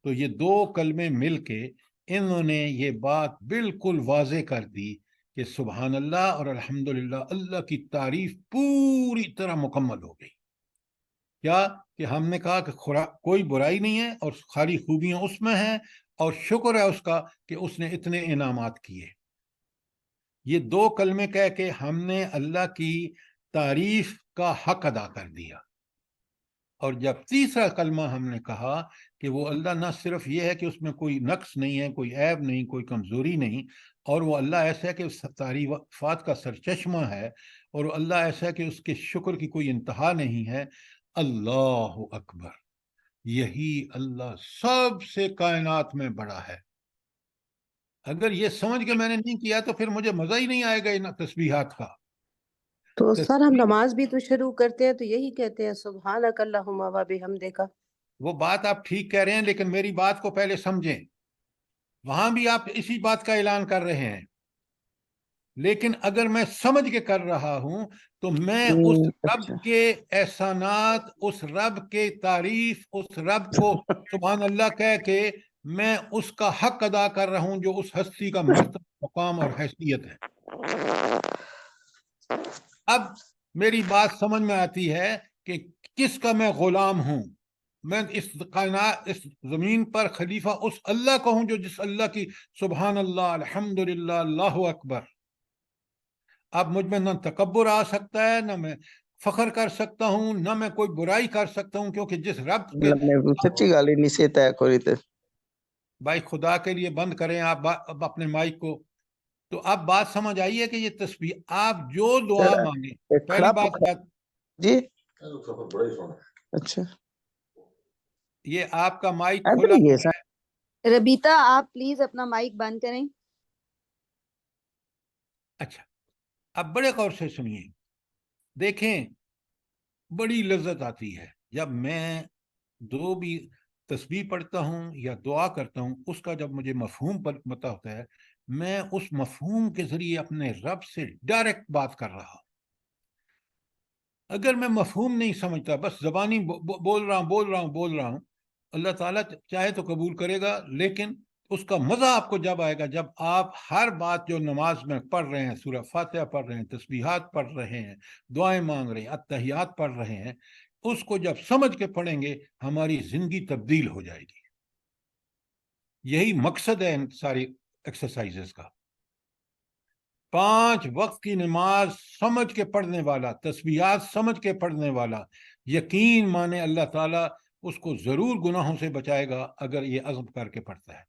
تو یہ 2 کلمے مل کے انہوں نے یہ بات بالکل واضح کر دی کہ سبحان اللہ اور الحمدللہ اللہ کی تعریف پوری طرح مکمل ہو گئی۔ کیا کہ ہم نے کہا کہ کوئی برائی نہیں ہے اور خالی خوبیاں اس میں ہیں، اور شکر ہے اس کا کہ اس نے اتنے انعامات کیے۔ یہ 2 کلمے کہہ کے ہم نے اللہ کی تعریف کا حق ادا کر دیا۔ اور جب تیسرا کلمہ ہم نے کہا کہ وہ اللہ نہ صرف یہ ہے کہ اس میں کوئی نقص نہیں ہے، کوئی عیب نہیں، کوئی کمزوری نہیں، اور وہ اللہ ایسا ہے کہ تعریفات کا سرچشمہ ہے، اور وہ اللہ ایسا ہے کہ اس کے شکر کی کوئی انتہا نہیں ہے۔ اللہ اکبر، یہی اللہ سب سے کائنات میں بڑا ہے۔ اگر یہ سمجھ کے میں نے نہیں کیا تو پھر مجھے مزہ ہی نہیں آئے گا ان تسبیحات کا۔ تو سر ہم نماز بھی تو شروع کرتے ہیں تو یہی کہتے ہیں سبحانک اللہم و بحمدک. وہ بات آپ ٹھیک کہہ رہے ہیں، لیکن میری بات کو پہلے سمجھیں. وہاں بھی آپ اسی بات کا اعلان کر رہے ہیں، لیکن اگر میں سمجھ کے کر رہا ہوں تو میں اس رب اچھا کے احسانات، اس رب کے تعریف، اس رب کو سبحان اللہ کہہ کے میں اس کا حق ادا کر رہا ہوں جو اس ہستی کا مرتبہ، مقام اور حیثیت ہے. اب میری بات سمجھ میں آتی ہے کہ کس کا میں غلام ہوں. میں اس کائنات، اس زمین پر خلیفہ اس اللہ کا ہوں جو جس اللہ کی سبحان اللہ، الحمدللہ، اللہ اکبر. اب مجھ میں نہ تکبر آ سکتا ہے، نہ میں فخر کر سکتا ہوں، نہ میں کوئی برائی کر سکتا ہوں، کیونکہ جس رب کے سچی گالی نہیں سے طے کوئی تے بھائی خدا کے لیے بند کریں آپ اب اپنے مائک کو. تو اب بات سمجھ آئی ہے کہ یہ تسبیح آپ جو دعا مانگیں، پہلی بات جی. اچھا یہ آپ کا مائک کھلا ہے. ربیتا آپ پلیز اپنا مائک بند کریں. اچھا اب بڑے غور سے سنیے. دیکھیں بڑی لذت آتی ہے جب میں دو بھی تسبیح پڑھتا ہوں یا دعا کرتا ہوں، اس کا جب مجھے مفہوم پتا ہوتا ہے، میں اس مفہوم کے ذریعے اپنے رب سے ڈائریکٹ بات کر رہا ہوں. اگر میں مفہوم نہیں سمجھتا، بس زبانی بول رہا ہوں، اللہ تعالیٰ چاہے تو قبول کرے گا، لیکن اس کا مزہ آپ کو جب آئے گا جب آپ ہر بات جو نماز میں پڑھ رہے ہیں، سورہ فاتحہ پڑھ رہے ہیں، تسبیحات پڑھ رہے ہیں، دعائیں مانگ رہے ہیں، اتحیات پڑھ رہے ہیں، اس کو جب سمجھ کے پڑھیں گے ہماری زندگی تبدیل ہو جائے گی. یہی مقصد ہے ان ساری ایکسرسائزز کا. 5 وقت کی نماز سمجھ کے پڑھنے والا، تسبیحات سمجھ کے پڑھنے والا، یقین مانے اللہ تعالیٰ اس کو ضرور گناہوں سے بچائے گا اگر یہ عزم کر کے پڑھتا ہے.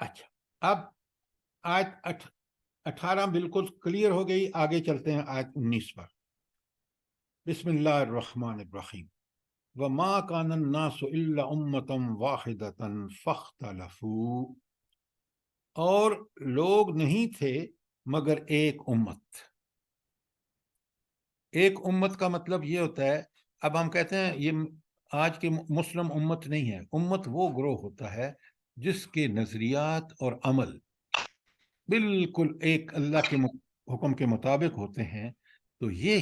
اچھا اب آیت 18 بالکل کلیئر ہو گئی. آگے چلتے ہیں آیت 19 پر. بسم اللہ الرحمن الرحیم. وَمَا كَانَ النَّاسُ إِلَّا أُمَّةً وَاحِدَةً فَاخْتَلَفُوا، اور لوگ نہیں تھے مگر ایک امت. ایک امت کا مطلب یہ ہوتا ہے، اب ہم کہتے ہیں یہ آج کے مسلم امت نہیں ہے. امت وہ گروہ ہوتا ہے جس کے نظریات اور عمل بالکل ایک اللہ کے حکم کے مطابق ہوتے ہیں. تو یہ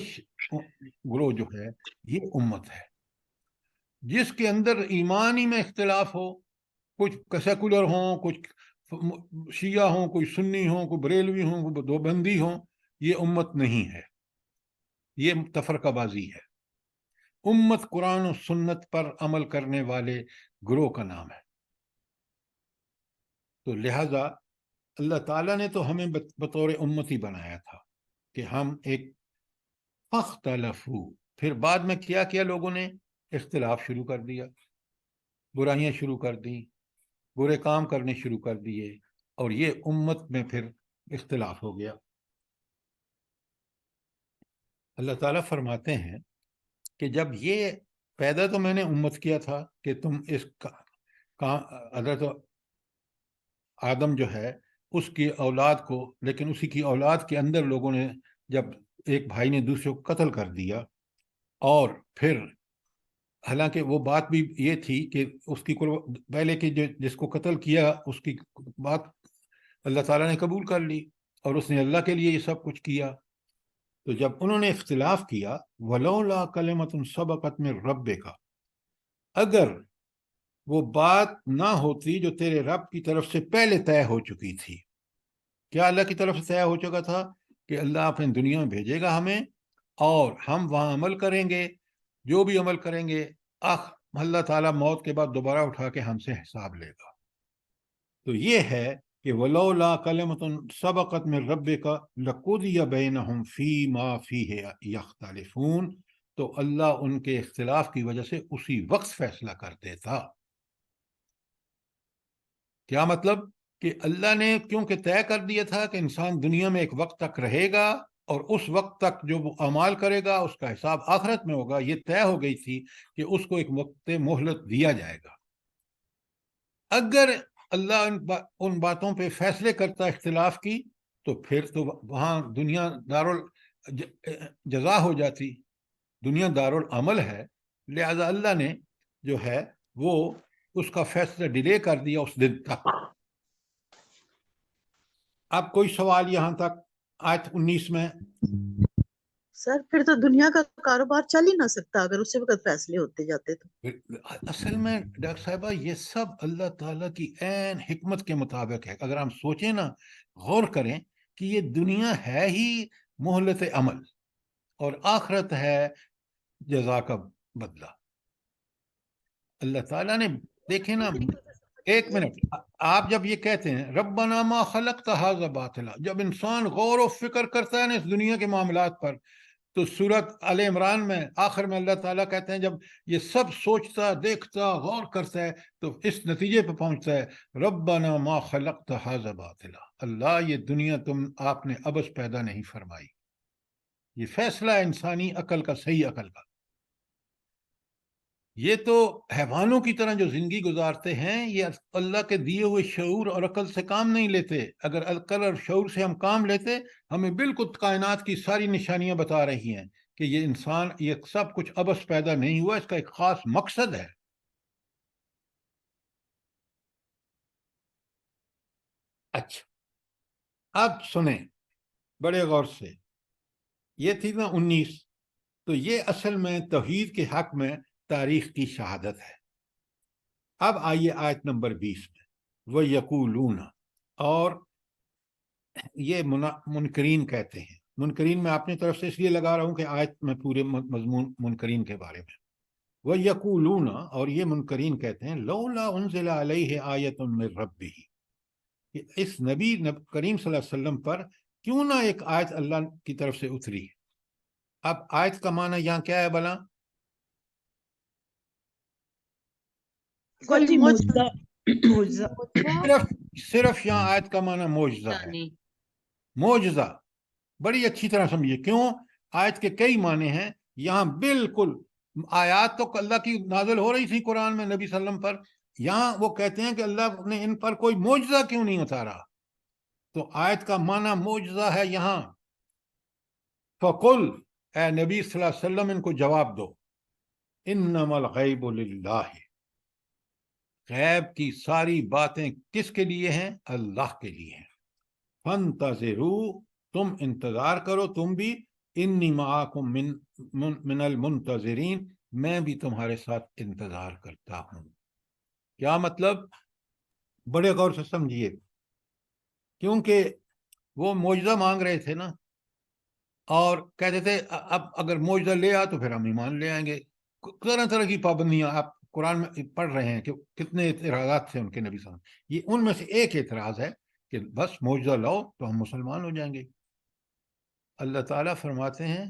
گروہ جو ہے یہ امت ہے. جس کے اندر ایمانی میں اختلاف ہو، کچھ سیکولر ہوں، کچھ شیعہ ہوں، کوئی سنی ہوں، کوئی بریلوی ہوں، کوئی دیوبندی ہوں، یہ امت نہیں ہے، یہ تفرقہ بازی ہے. امت قرآن و سنت پر عمل کرنے والے گروہ کا نام ہے. تو لہذا اللہ تعالیٰ نے تو ہمیں بطور امتی بنایا تھا کہ ہم ایک فاختلفوا. پھر بعد میں کیا کیا لوگوں نے؟ اختلاف شروع کر دیا، برائیاں شروع کر دیں، برے کام کرنے شروع کر دیے، اور یہ امت میں پھر اختلاف ہو گیا. اللہ تعالیٰ فرماتے ہیں کہ جب یہ پیدا تو میں نے امت کیا تھا کہ تم اس حضرت آدم جو ہے اس کی اولاد کو، لیکن اسی کی اولاد کے اندر لوگوں نے جب ایک بھائی نے دوسرے کو قتل کر دیا، اور پھر حالانکہ وہ بات بھی یہ تھی کہ اس کی پہلے کہ جس کو قتل کیا اس کی بات اللہ تعالیٰ نے قبول کر لی، اور اس نے اللہ کے لیے یہ سب کچھ کیا. تو جب انہوں نے اختلاف کیا، وَلَوْلَا كَلِمَةٌ سَبَقَتْ مِن رَبِّكَ، اگر وہ بات نہ ہوتی جو تیرے رب کی طرف سے پہلے طے ہو چکی تھی. کیا اللہ کی طرف سے طے ہو چکا تھا کہ اللہ اپنے دنیا میں بھیجے گا ہمیں، اور ہم وہاں عمل کریں گے، جو بھی عمل کریں گے اللہ تعالیٰ موت کے بعد دوبارہ اٹھا کے ہم سے حساب لے گا. تو یہ ہے کہ وَلَوْلَا كَلِمَةٌ سَبَقَتْ مِن رَبِّكَ لَقُضِيَ بَيْنَهُمْ فِيمَا فِيهِ يَخْتَلِفُونَ. تو اللہ ان کے اختلاف کی وجہ سے اسی وقت فیصلہ کر دیتا. کیا مطلب؟ کہ اللہ نے کیونکہ طے کر دیا تھا کہ انسان دنیا میں ایک وقت تک رہے گا، اور اس وقت تک جو وہ اعمال کرے گا اس کا حساب آخرت میں ہوگا. یہ طے ہو گئی تھی کہ اس کو ایک وقت مہلت دیا جائے گا. اگر اللہ ان باتوں پہ فیصلے کرتا اختلاف کی، تو پھر تو وہاں دنیا دارال جزا ہو جاتی، دنیا دارالعمل ہے، لہذا اللہ نے جو ہے وہ اس کا فیصلہ ڈیلے کر دیا اس دن تک۔ اب کوئی سوال یہاں تک آیت 19 میں؟ سر پھر تو دنیا کا کاروبار چل ہی نہ سکتا اگر اسی وقت فیصلے ہوتے جاتے تو۔ اصل میں ڈاکٹر صاحبہ یہ سب اللہ تعالیٰ کی عین حکمت کے مطابق ہے۔ اگر ہم سوچیں نا، غور کریں کہ یہ دنیا ہے ہی مہلت عمل اور آخرت ہے جزا کا بدلہ۔ اللہ تعالیٰ نے دیکھیں نا، ایک منٹ، آپ جب یہ کہتے ہیں ربنا ما خلقت ھذا باطلا، جب انسان غور و فکر کرتا ہے نا اس دنیا کے معاملات پر، تو سورت آل عمران میں آخر میں اللہ تعالیٰ کہتے ہیں جب یہ سب سوچتا، دیکھتا، غور کرتا ہے تو اس نتیجے پہ پہنچتا ہے ربنا ما خلقت ھذا باطلا، اللہ یہ دنیا آپ نے عبث پیدا نہیں فرمائی۔ یہ فیصلہ ہے انسانی عقل کا، صحیح عقل کا۔ یہ تو حیوانوں کی طرح جو زندگی گزارتے ہیں، یہ اللہ کے دیے ہوئے شعور اور عقل سے کام نہیں لیتے۔ اگر عقل اور شعور سے ہم کام لیتے، ہمیں بالکل کائنات کی ساری نشانیاں بتا رہی ہیں کہ یہ انسان، یہ سب کچھ عبث پیدا نہیں ہوا، اس کا ایک خاص مقصد ہے۔ اچھا، اب سنیں بڑے غور سے، یہ تھی نا 19، تو یہ اصل میں توحید کے حق میں تاریخ کی شہادت ہے۔ اب آئیے آیت نمبر 20 میں، وَيَقُولُونَ، اور یہ منکرین کہتے ہیں۔ منکرین میں اپنی طرف سے اس لیے لگا رہا ہوں کہ آیت میں پورے مضمون منکرین کے بارے میں۔ وَيَقُولُونَ، اور یہ منکرین کہتے ہیں لولا انزل علیہ آیۃ من ربہ، کہ اس نبی کریم صلی اللہ علیہ وسلم پر کیوں نہ ایک آیت اللہ کی طرف سے اتری۔ اب آیت کا معنی یہاں کیا ہے بلا؟ کوئی معجزہ، صرف یہاں آیت کا معنی معجزہ ہے۔ معجزہ بڑی اچھی طرح سمجھیے، کیوں؟ آیت کے کئی معنی ہیں یہاں۔ بالکل آیات تو اللہ کی نازل ہو رہی تھی قرآن میں نبی صلی اللہ علیہ وسلم پر، یہاں وہ کہتے ہیں کہ اللہ نے ان پر کوئی معجزہ کیوں نہیں اتارا؟ تو آیت کا معنی معجزہ ہے یہاں۔ فَقُلْ، اے نبی صلی اللہ علیہ وسلم ان کو جواب دو، انما الغیب للہ، غیب کی ساری باتیں کس کے لیے ہیں؟ اللہ کے لیے ہیں۔ فانتظروا، تم انتظار کرو، تم بھی، انی معاکم من المنتظرین، میں بھی تمہارے ساتھ انتظار کرتا ہوں۔ کیا مطلب؟ بڑے غور سے سمجھیے، کیونکہ وہ معجزہ مانگ رہے تھے نا، اور کہتے تھے اب اگر معجزہ لے آ تو پھر ہم ایمان لے آئیں گے۔ طرح طرح کی پابندیاں آپ قرآن میں پڑھ رہے ہیں کہ کتنے اعتراضات تھے ان کے نبی صلی اللہ علیہ وسلم۔ یہ ان میں سے ایک اعتراض ہے کہ بس معجزہ لاؤ تو ہم مسلمان ہو جائیں گے۔ اللہ تعالیٰ فرماتے ہیں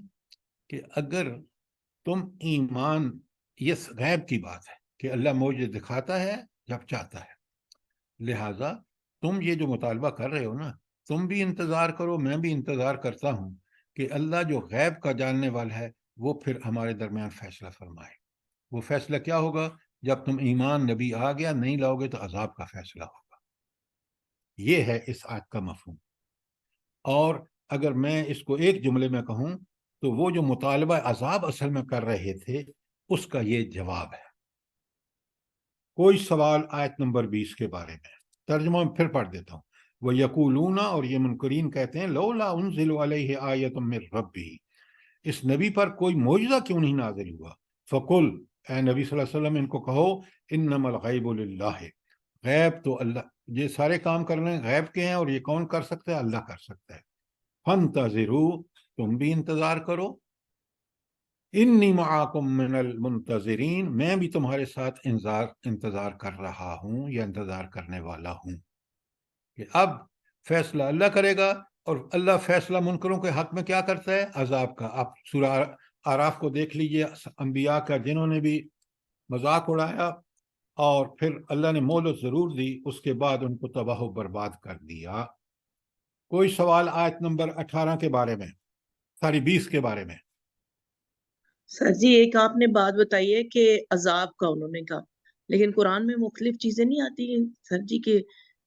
کہ اگر تم ایمان، یہ غیب کی بات ہے کہ اللہ معجزہ دکھاتا ہے جب چاہتا ہے، لہٰذا تم یہ جو مطالبہ کر رہے ہو نا، تم بھی انتظار کرو، میں بھی انتظار کرتا ہوں کہ اللہ جو غیب کا جاننے والا ہے وہ پھر ہمارے درمیان فیصلہ فرمائے۔ وہ فیصلہ کیا ہوگا؟ جب تم ایمان نبی آ گیا نہیں لاؤ گے تو عذاب کا فیصلہ ہوگا۔ یہ ہے اس آیت کا مفہوم۔ اور اگر میں اس کو ایک جملے میں کہوں تو وہ جو مطالبہ عذاب اصل میں کر رہے تھے اس کا یہ جواب ہے۔ کوئی سوال آیت نمبر 20 کے بارے میں؟ ترجمہ پھر پڑھ دیتا ہوں۔ وَيَقُولُونَ، اور یہ منکرین کہتے ہیں لولا انزل علیہ آیۃ من ربہ، اس نبی پر کوئی معجزہ کیوں نہیں نازل ہوا؟ فقل، اے نبی صلی اللہ علیہ وسلم ان کو کہو، انما الغیب للہ، غیب تو اللہ، یہ سارے کام کرنے غیب کے ہیں اور یہ کون کر سکتا ہے؟ اللہ کر سکتا ہے۔ فانتظروا، تم بھی انتظار کرو، انی معاکم من المنتظرین، میں بھی تمہارے ساتھ انتظار کر رہا ہوں یا انتظار کرنے والا ہوں۔ کہ اب فیصلہ اللہ کرے گا، اور اللہ فیصلہ منکروں کے حق میں کیا کرتا ہے؟ عذاب کا۔ آپ سورہ اعراف کو دیکھ لیجئے، انبیاء کا جنہوں نے بھی مذاق اڑایا اور پھر اللہ نے مہلت ضرور دی، اس کے بعد ان کو تباہ و برباد کر دیا۔ کوئی سوال آیت نمبر 18 کے بارے میں، 20 کے بارے میں؟ سر جی ایک آپ نے بات بتائی ہے کہ عذاب کا انہوں نے کہا، لیکن قرآن میں مختلف چیزیں نہیں آتی ہیں سر جی کہ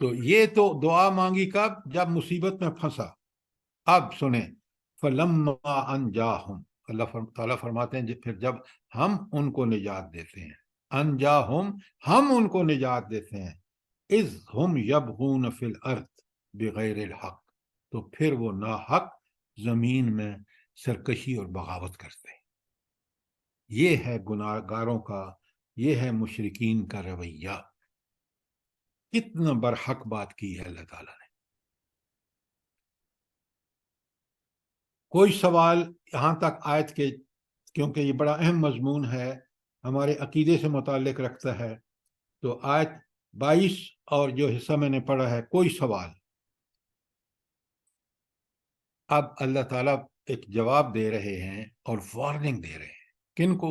تو یہ تو دعا مانگی کب؟ جب مصیبت میں پھنسا. اب سنیں فلما انجاہم، اللہ تعالیٰ فرماتے ہیں پھر جب ہم ان کو نجات دیتے ہیں، انجاہم ہم ان کو نجات دیتے ہیں، اذ ہم یبغون فی الارض بغیر الحق، تو پھر وہ ناحق زمین میں سرکشی اور بغاوت کرتے ہیں. یہ ہے گناہ گاروں کا، یہ ہے مشرکین کا رویہ. کتنا برحق بات کی ہے اللہ تعالیٰ نے. کوئی سوال یہاں تک آیت کے، کیونکہ یہ بڑا اہم مضمون ہے، ہمارے عقیدے سے متعلق رکھتا ہے، تو آیت 22 اور جو حصہ میں نے پڑھا ہے، کوئی سوال؟ اب اللہ تعالیٰ ایک جواب دے رہے ہیں اور وارننگ دے رہے ہیں. کن کو؟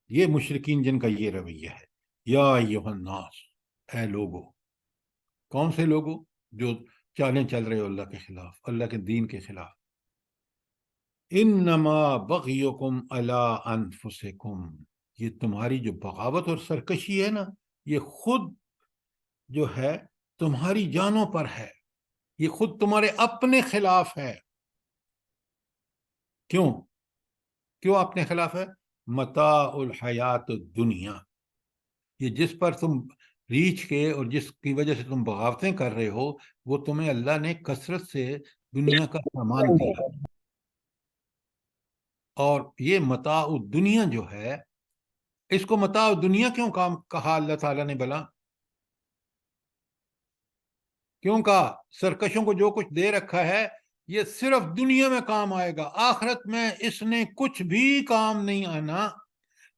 یہ مشرکین جن کا یہ رویہ ہے. یا ایھا الناس، اے لوگو. کون سے لوگو؟ جو چالیں چل رہے ہو اللہ کے خلاف، اللہ کے دین کے خلاف. انما بغیکم علی انفسکم، یہ تمہاری جو بغاوت اور سرکشی ہے نا، یہ خود جو ہے تمہاری جانوں پر ہے، یہ خود تمہارے اپنے خلاف ہے. کیوں اپنے خلاف ہے؟ متاع الحیات الدنیا، یہ جس پر تم ریچھ کے اور جس کی وجہ سے تم بغاوتیں کر رہے ہو، وہ تمہیں اللہ نے کثرت سے دنیا کا سامان دیا. اور یہ متاع الدنیا جو ہے، اس کو متاع الدنیا کیوں کہا اللہ تعالیٰ نے؟ بلا کیوں کہا؟ سرکشوں کو جو کچھ دے رکھا ہے یہ صرف دنیا میں کام آئے گا، آخرت میں اس نے کچھ بھی کام نہیں آنا.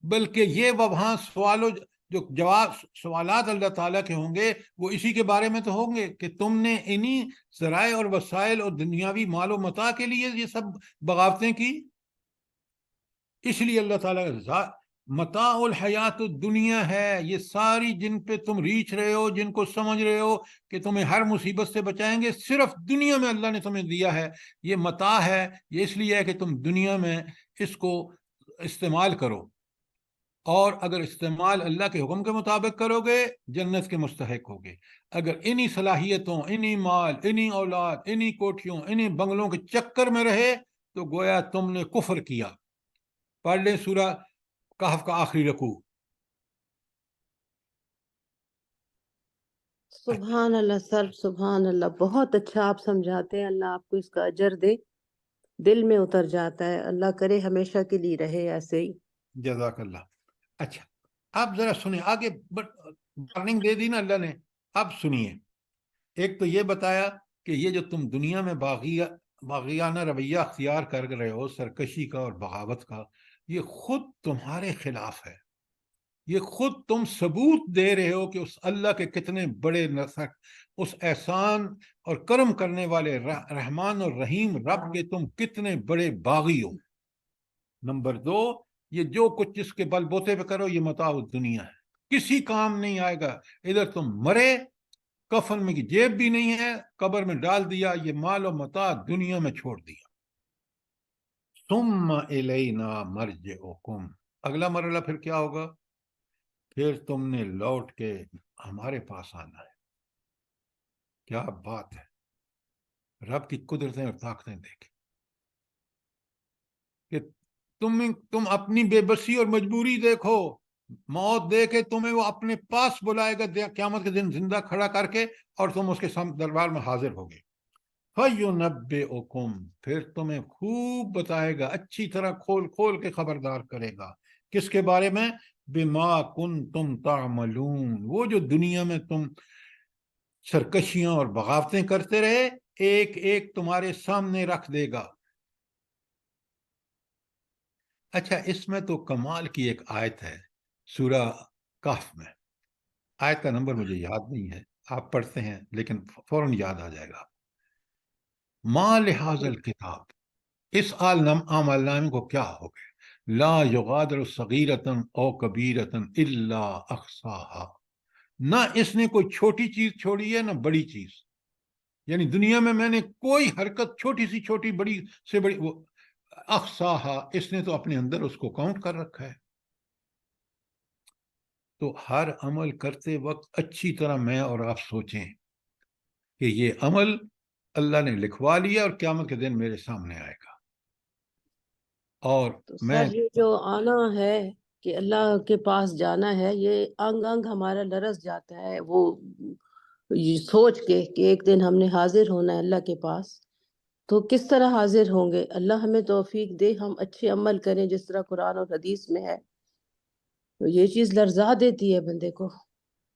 بلکہ یہ وہاں سوالات اللہ تعالیٰ کے ہوں گے، وہ اسی کے بارے میں تو ہوں گے کہ تم نے انہی ذرائع اور وسائل اور دنیاوی مال و متاع کے لیے یہ سب بغاوتیں کی. اس لیے اللہ تعالیٰ متاع الحیات الدنیا ہے، یہ ساری جن پہ تم ریچھ رہے ہو، جن کو سمجھ رہے ہو کہ تمہیں ہر مصیبت سے بچائیں گے، صرف دنیا میں اللہ نے تمہیں دیا ہے. یہ متاع ہے، یہ اس لیے ہے کہ تم دنیا میں اس کو استعمال کرو، اور اگر استعمال اللہ کے حکم کے مطابق کرو گے جنت کے مستحق ہوگے. اگر انہی صلاحیتوں، انہی مال، انہی اولاد، انہی کوٹھیوں، انہی بنگلوں کے چکر میں رہے تو گویا تم نے کفر کیا. پڑھ لیں سورہ کہف کا آخری رکوع. سبحان اللہ سر، سبحان اللہ، بہت اچھا آپ سمجھاتے ہیں. اللہ آپ کو اس کا اجر دے، دل میں اتر جاتا ہے. اللہ کرے ہمیشہ کے لیے رہے ایسے ہی. جزاک اللہ. اچھا اب ذرا سنیں آگے، وارننگ دے دی نا اللہ نے. اب سنیے، ایک تو یہ بتایا کہ یہ جو تم دنیا میں باغیانہ رویہ اختیار کر رہے ہو، سرکشی کا اور بغاوت کا، یہ خود تمہارے خلاف ہے. یہ خود تم ثبوت دے رہے ہو کہ اس اللہ کے کتنے بڑے اس احسان اور کرم کرنے والے رحمان اور رحیم رب کے تم کتنے بڑے باغی ہو. نمبر 2، یہ جو کچھ جس کے بل بوتے پہ کرو یہ متاع الدنیا ہے، کسی کام نہیں آئے گا. ادھر تم مرے، کفن میں کی جیب بھی نہیں ہے، قبر میں ڈال دیا، یہ مال و متاع دنیا میں چھوڑ دیا. ثم الینا مرجعکم، اگلا مرحلہ پھر کیا ہوگا؟ پھر تم نے لوٹ کے ہمارے پاس آنا ہے. کیا بات ہے! رب کی قدرتیں اور طاقتیں دیکھیں کہ تم اپنی بے بسی اور مجبوری دیکھو. موت دے کے تمہیں وہ اپنے پاس بلائے گا قیامت کے دن زندہ کھڑا کر کے، اور تم اس کے دربار میں حاضر ہوگے. فَيُنَبِّئُكُمْ، پھر تمہیں خوب بتائے گا، اچھی طرح کھول کھول کے خبردار کرے گا. کس کے بارے میں؟ بِمَا كُنْتُمْ تَعْمَلُونَ، وہ جو دنیا میں تم سرکشیاں اور بغاوتیں کرتے رہے، ایک ایک تمہارے سامنے رکھ دے گا. اچھا اس میں تو کمال کی ایک آیت ہے سورہ کہف میں، آیت کا نمبر مجھے یاد نہیں ہے، آپ پڑھتے ہیں لیکن فوراً یاد آ جائے گا. ما لہذا الکتاب، اس عمل نامے کو کیا ہو گئے؟ لا یغادر صغیرۃ او کبیرۃ الا احصاها، نہ اس نے کوئی چھوٹی چیز چھوڑی ہے نہ بڑی چیز. یعنی دنیا میں نے کوئی حرکت چھوٹی سی چھوٹی، بڑی سے بڑی، وہ احصاها، اس نے تو اپنے اندر اس کو کاؤنٹ کر رکھا ہے. تو ہر عمل کرتے وقت اچھی طرح میں اور آپ سوچیں کہ یہ عمل اللہ نے لکھوا لیا اور قیامت کے دن میرے سامنے آئے گا. اور تو میں سر یہ جو آنا ہے کہ اللہ کے پاس جانا ہے، یہ انگ انگ ہمارا لرز جاتا ہے وہ یہ سوچ کے کہ ایک دن ہم نے حاضر ہونا ہے اللہ کے پاس. تو کس طرح حاضر ہوں گے؟ اللہ ہمیں توفیق دے ہم اچھے عمل کریں جس طرح قرآن اور حدیث میں ہے. تو یہ چیز لرزا دیتی ہے بندے کو.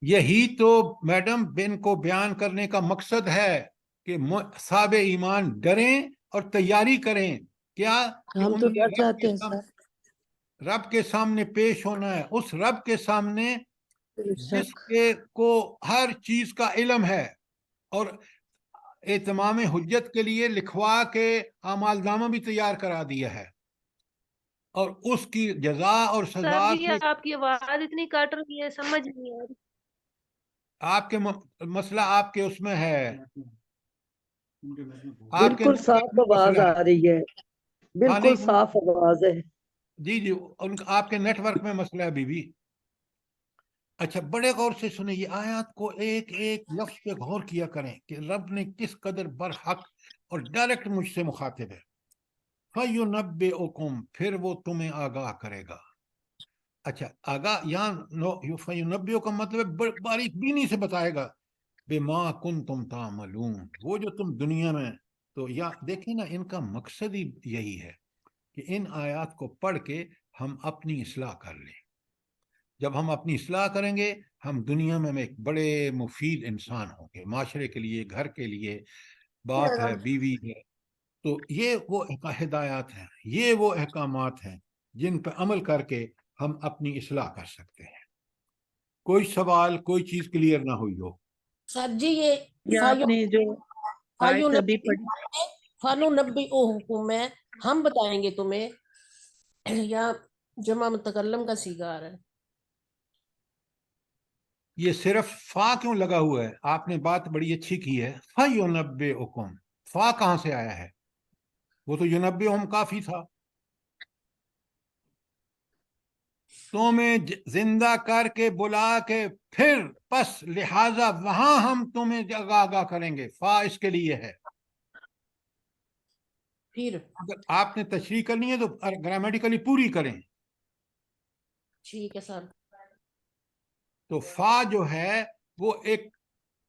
یہی تو میڈم بن کو بیان کرنے کا مقصد ہے کہ صاحب ایمان ڈریں اور تیاری کریں. کیا کہ ہم تو انہوں نے ڈر جاتے ہیں سر. رب کے سامنے پیش ہونا ہے، اس رب کے سامنے بے جس شک. کے کو ہر چیز کا علم ہے اور اتمام حجت کے لیے لکھوا کے اعمال نامہ بھی تیار کرا دیا ہے، اور اس کی جزا اور سزا سر جی سے آپ کی آواز اتنی کٹ رہی ہے، سمجھ نہیں آ رہی. آپ کے مسئلہ آپ کے اس میں ہے، آپ کے بالکل نیٹ ورک صاف میں آواز مسئلہ آ ہے. رہی ہے، ہاں بالکل نہیں، صاف آواز ہے. جی جی آپ کے نیٹ ورک میں مسئلہ ہے بی بی. اچھا بڑے غور سے سنیں، یہ آیات کو ایک ایک لفظ پہ غور کیا کریں کہ رب نے کس قدر برحق اور ڈائریکٹ مجھ سے مخاطب ہے. فَيُنَبِّئُكُمْ، پھر وہ تمہیں آگاہ کرے گا. اچھا آگاہ یہاں فَيُنَبِّئُ کا مطلب باریک بینی سے بتائے گا. بِمَا كُنْتُمْ تَعْمَلُونَ، وہ جو تم دنیا میں. تو یا دیکھیں نا، ان کا مقصد ہی یہی ہے کہ ان آیات کو پڑھ کے ہم اپنی اصلاح کر لیں. جب ہم اپنی اصلاح کریں گے ہم دنیا میں ایک بڑے مفید انسان ہوں گے، معاشرے کے لیے، گھر کے لیے، باپ ہے، بیوی ہے. تو یہ وہ ہدایات ہیں، یہ وہ احکامات ہیں جن پہ عمل کر کے ہم اپنی اصلاح کر سکتے ہیں. کوئی سوال، کوئی چیز کلیئر نہ ہوئی ہو؟ سر جی یہ آپ نے جو آیت ابھی پڑھی، فَنُنَبِّئُكُم میں ہم بتائیں گے تمہیں، یا جمع متکلم کا صیغہ ہے؟ یہ صرف فا کیوں لگا ہوا ہے؟ آپ نے بات بڑی اچھی کی ہے. فَيُنَبِّئُكُم، فا کہاں سے آیا ہے؟ وہ تو يُنَبِّئُهُم کافی تھا. تمہیں زندہ کر کے بلا کے پھر پس لہذا وہاں ہم تمہیں آگاہ کریں گے. فا اس کے لیے ہے. پھر اگر آپ نے تشریح کرنی ہے تو گرامیٹیکلی پوری کریں. ٹھیک ہے سر. تو فا جو ہے وہ ایک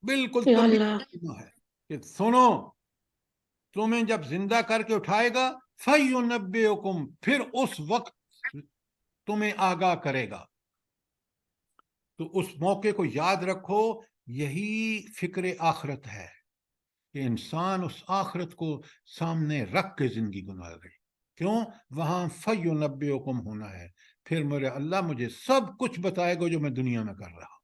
بالکل یا تنبیہ اللہ. ہے کہ سنو، تمہیں جب زندہ کر کے اٹھائے گا فَيُنَبِّئُكُم، پھر اس وقت تمہیں آگاہ کرے گا. تو اس موقع کو یاد رکھو. یہی فکر آخرت ہے کہ انسان اس آخرت کو سامنے رکھ کے زندگی گزارے. کیوں؟ وہاں فَيُنَبِّئُكُم ہونا ہے. پھر میرے اللہ مجھے سب کچھ بتائے گا جو میں دنیا میں کر رہا ہوں.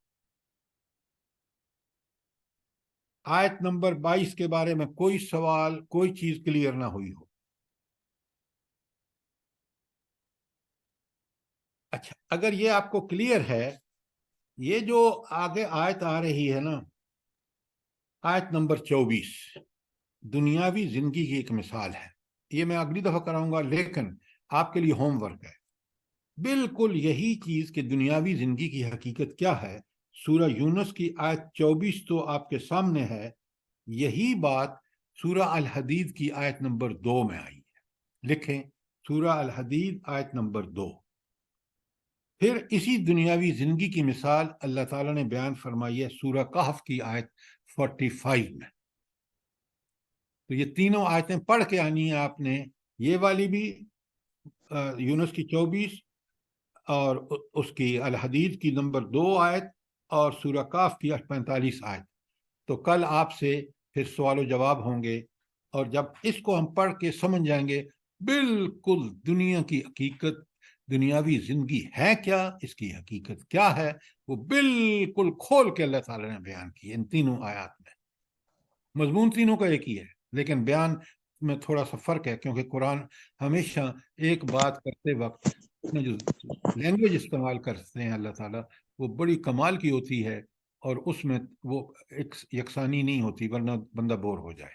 آیت نمبر 22 کے بارے میں کوئی سوال، کوئی چیز کلیئر نہ ہوئی ہو؟ اچھا اگر یہ آپ کو کلیئر ہے، یہ جو آگے آیت آ رہی ہے نا، آیت نمبر 24، دنیاوی زندگی کی ایک مثال ہے. یہ میں اگلی دفعہ کراؤں گا، لیکن آپ کے لیے ہوم ورک ہے. بالکل یہی چیز کہ دنیاوی زندگی کی حقیقت کیا ہے، سورہ یونس کی آیت 24 تو آپ کے سامنے ہے. یہی بات سورہ الحدید کی آیت نمبر 2 میں آئی ہے. لکھیں سورہ الحدید آیت نمبر 2. پھر اسی دنیاوی زندگی کی مثال اللہ تعالیٰ نے بیان فرمائی ہے سورہ کہف کی آیت 45 میں. تو یہ تینوں آیتیں پڑھ کے آنی ہیں آپ نے، یہ والی بھی یونس کی 24 اور اس کی الحدید کی نمبر 2 آیت اور سورہ کہف کی 45 آیت. تو کل آپ سے پھر سوال و جواب ہوں گے، اور جب اس کو ہم پڑھ کے سمجھ جائیں گے بالکل دنیا کی حقیقت، دنیاوی زندگی ہے کیا، اس کی حقیقت کیا ہے، وہ بالکل کھول کے اللہ تعالیٰ نے بیان کی ان تینوں آیات میں. مضمون تینوں کا ایک ہی ہے لیکن بیان میں تھوڑا سا فرق ہے، کیونکہ قرآن ہمیشہ ایک بات کرتے وقت اپنے جو لینگویج استعمال کرتے ہیں اللہ تعالیٰ، وہ بڑی کمال کی ہوتی ہے، اور اس میں وہ ایک یکسانی نہیں ہوتی، ورنہ بندہ بور ہو جائے.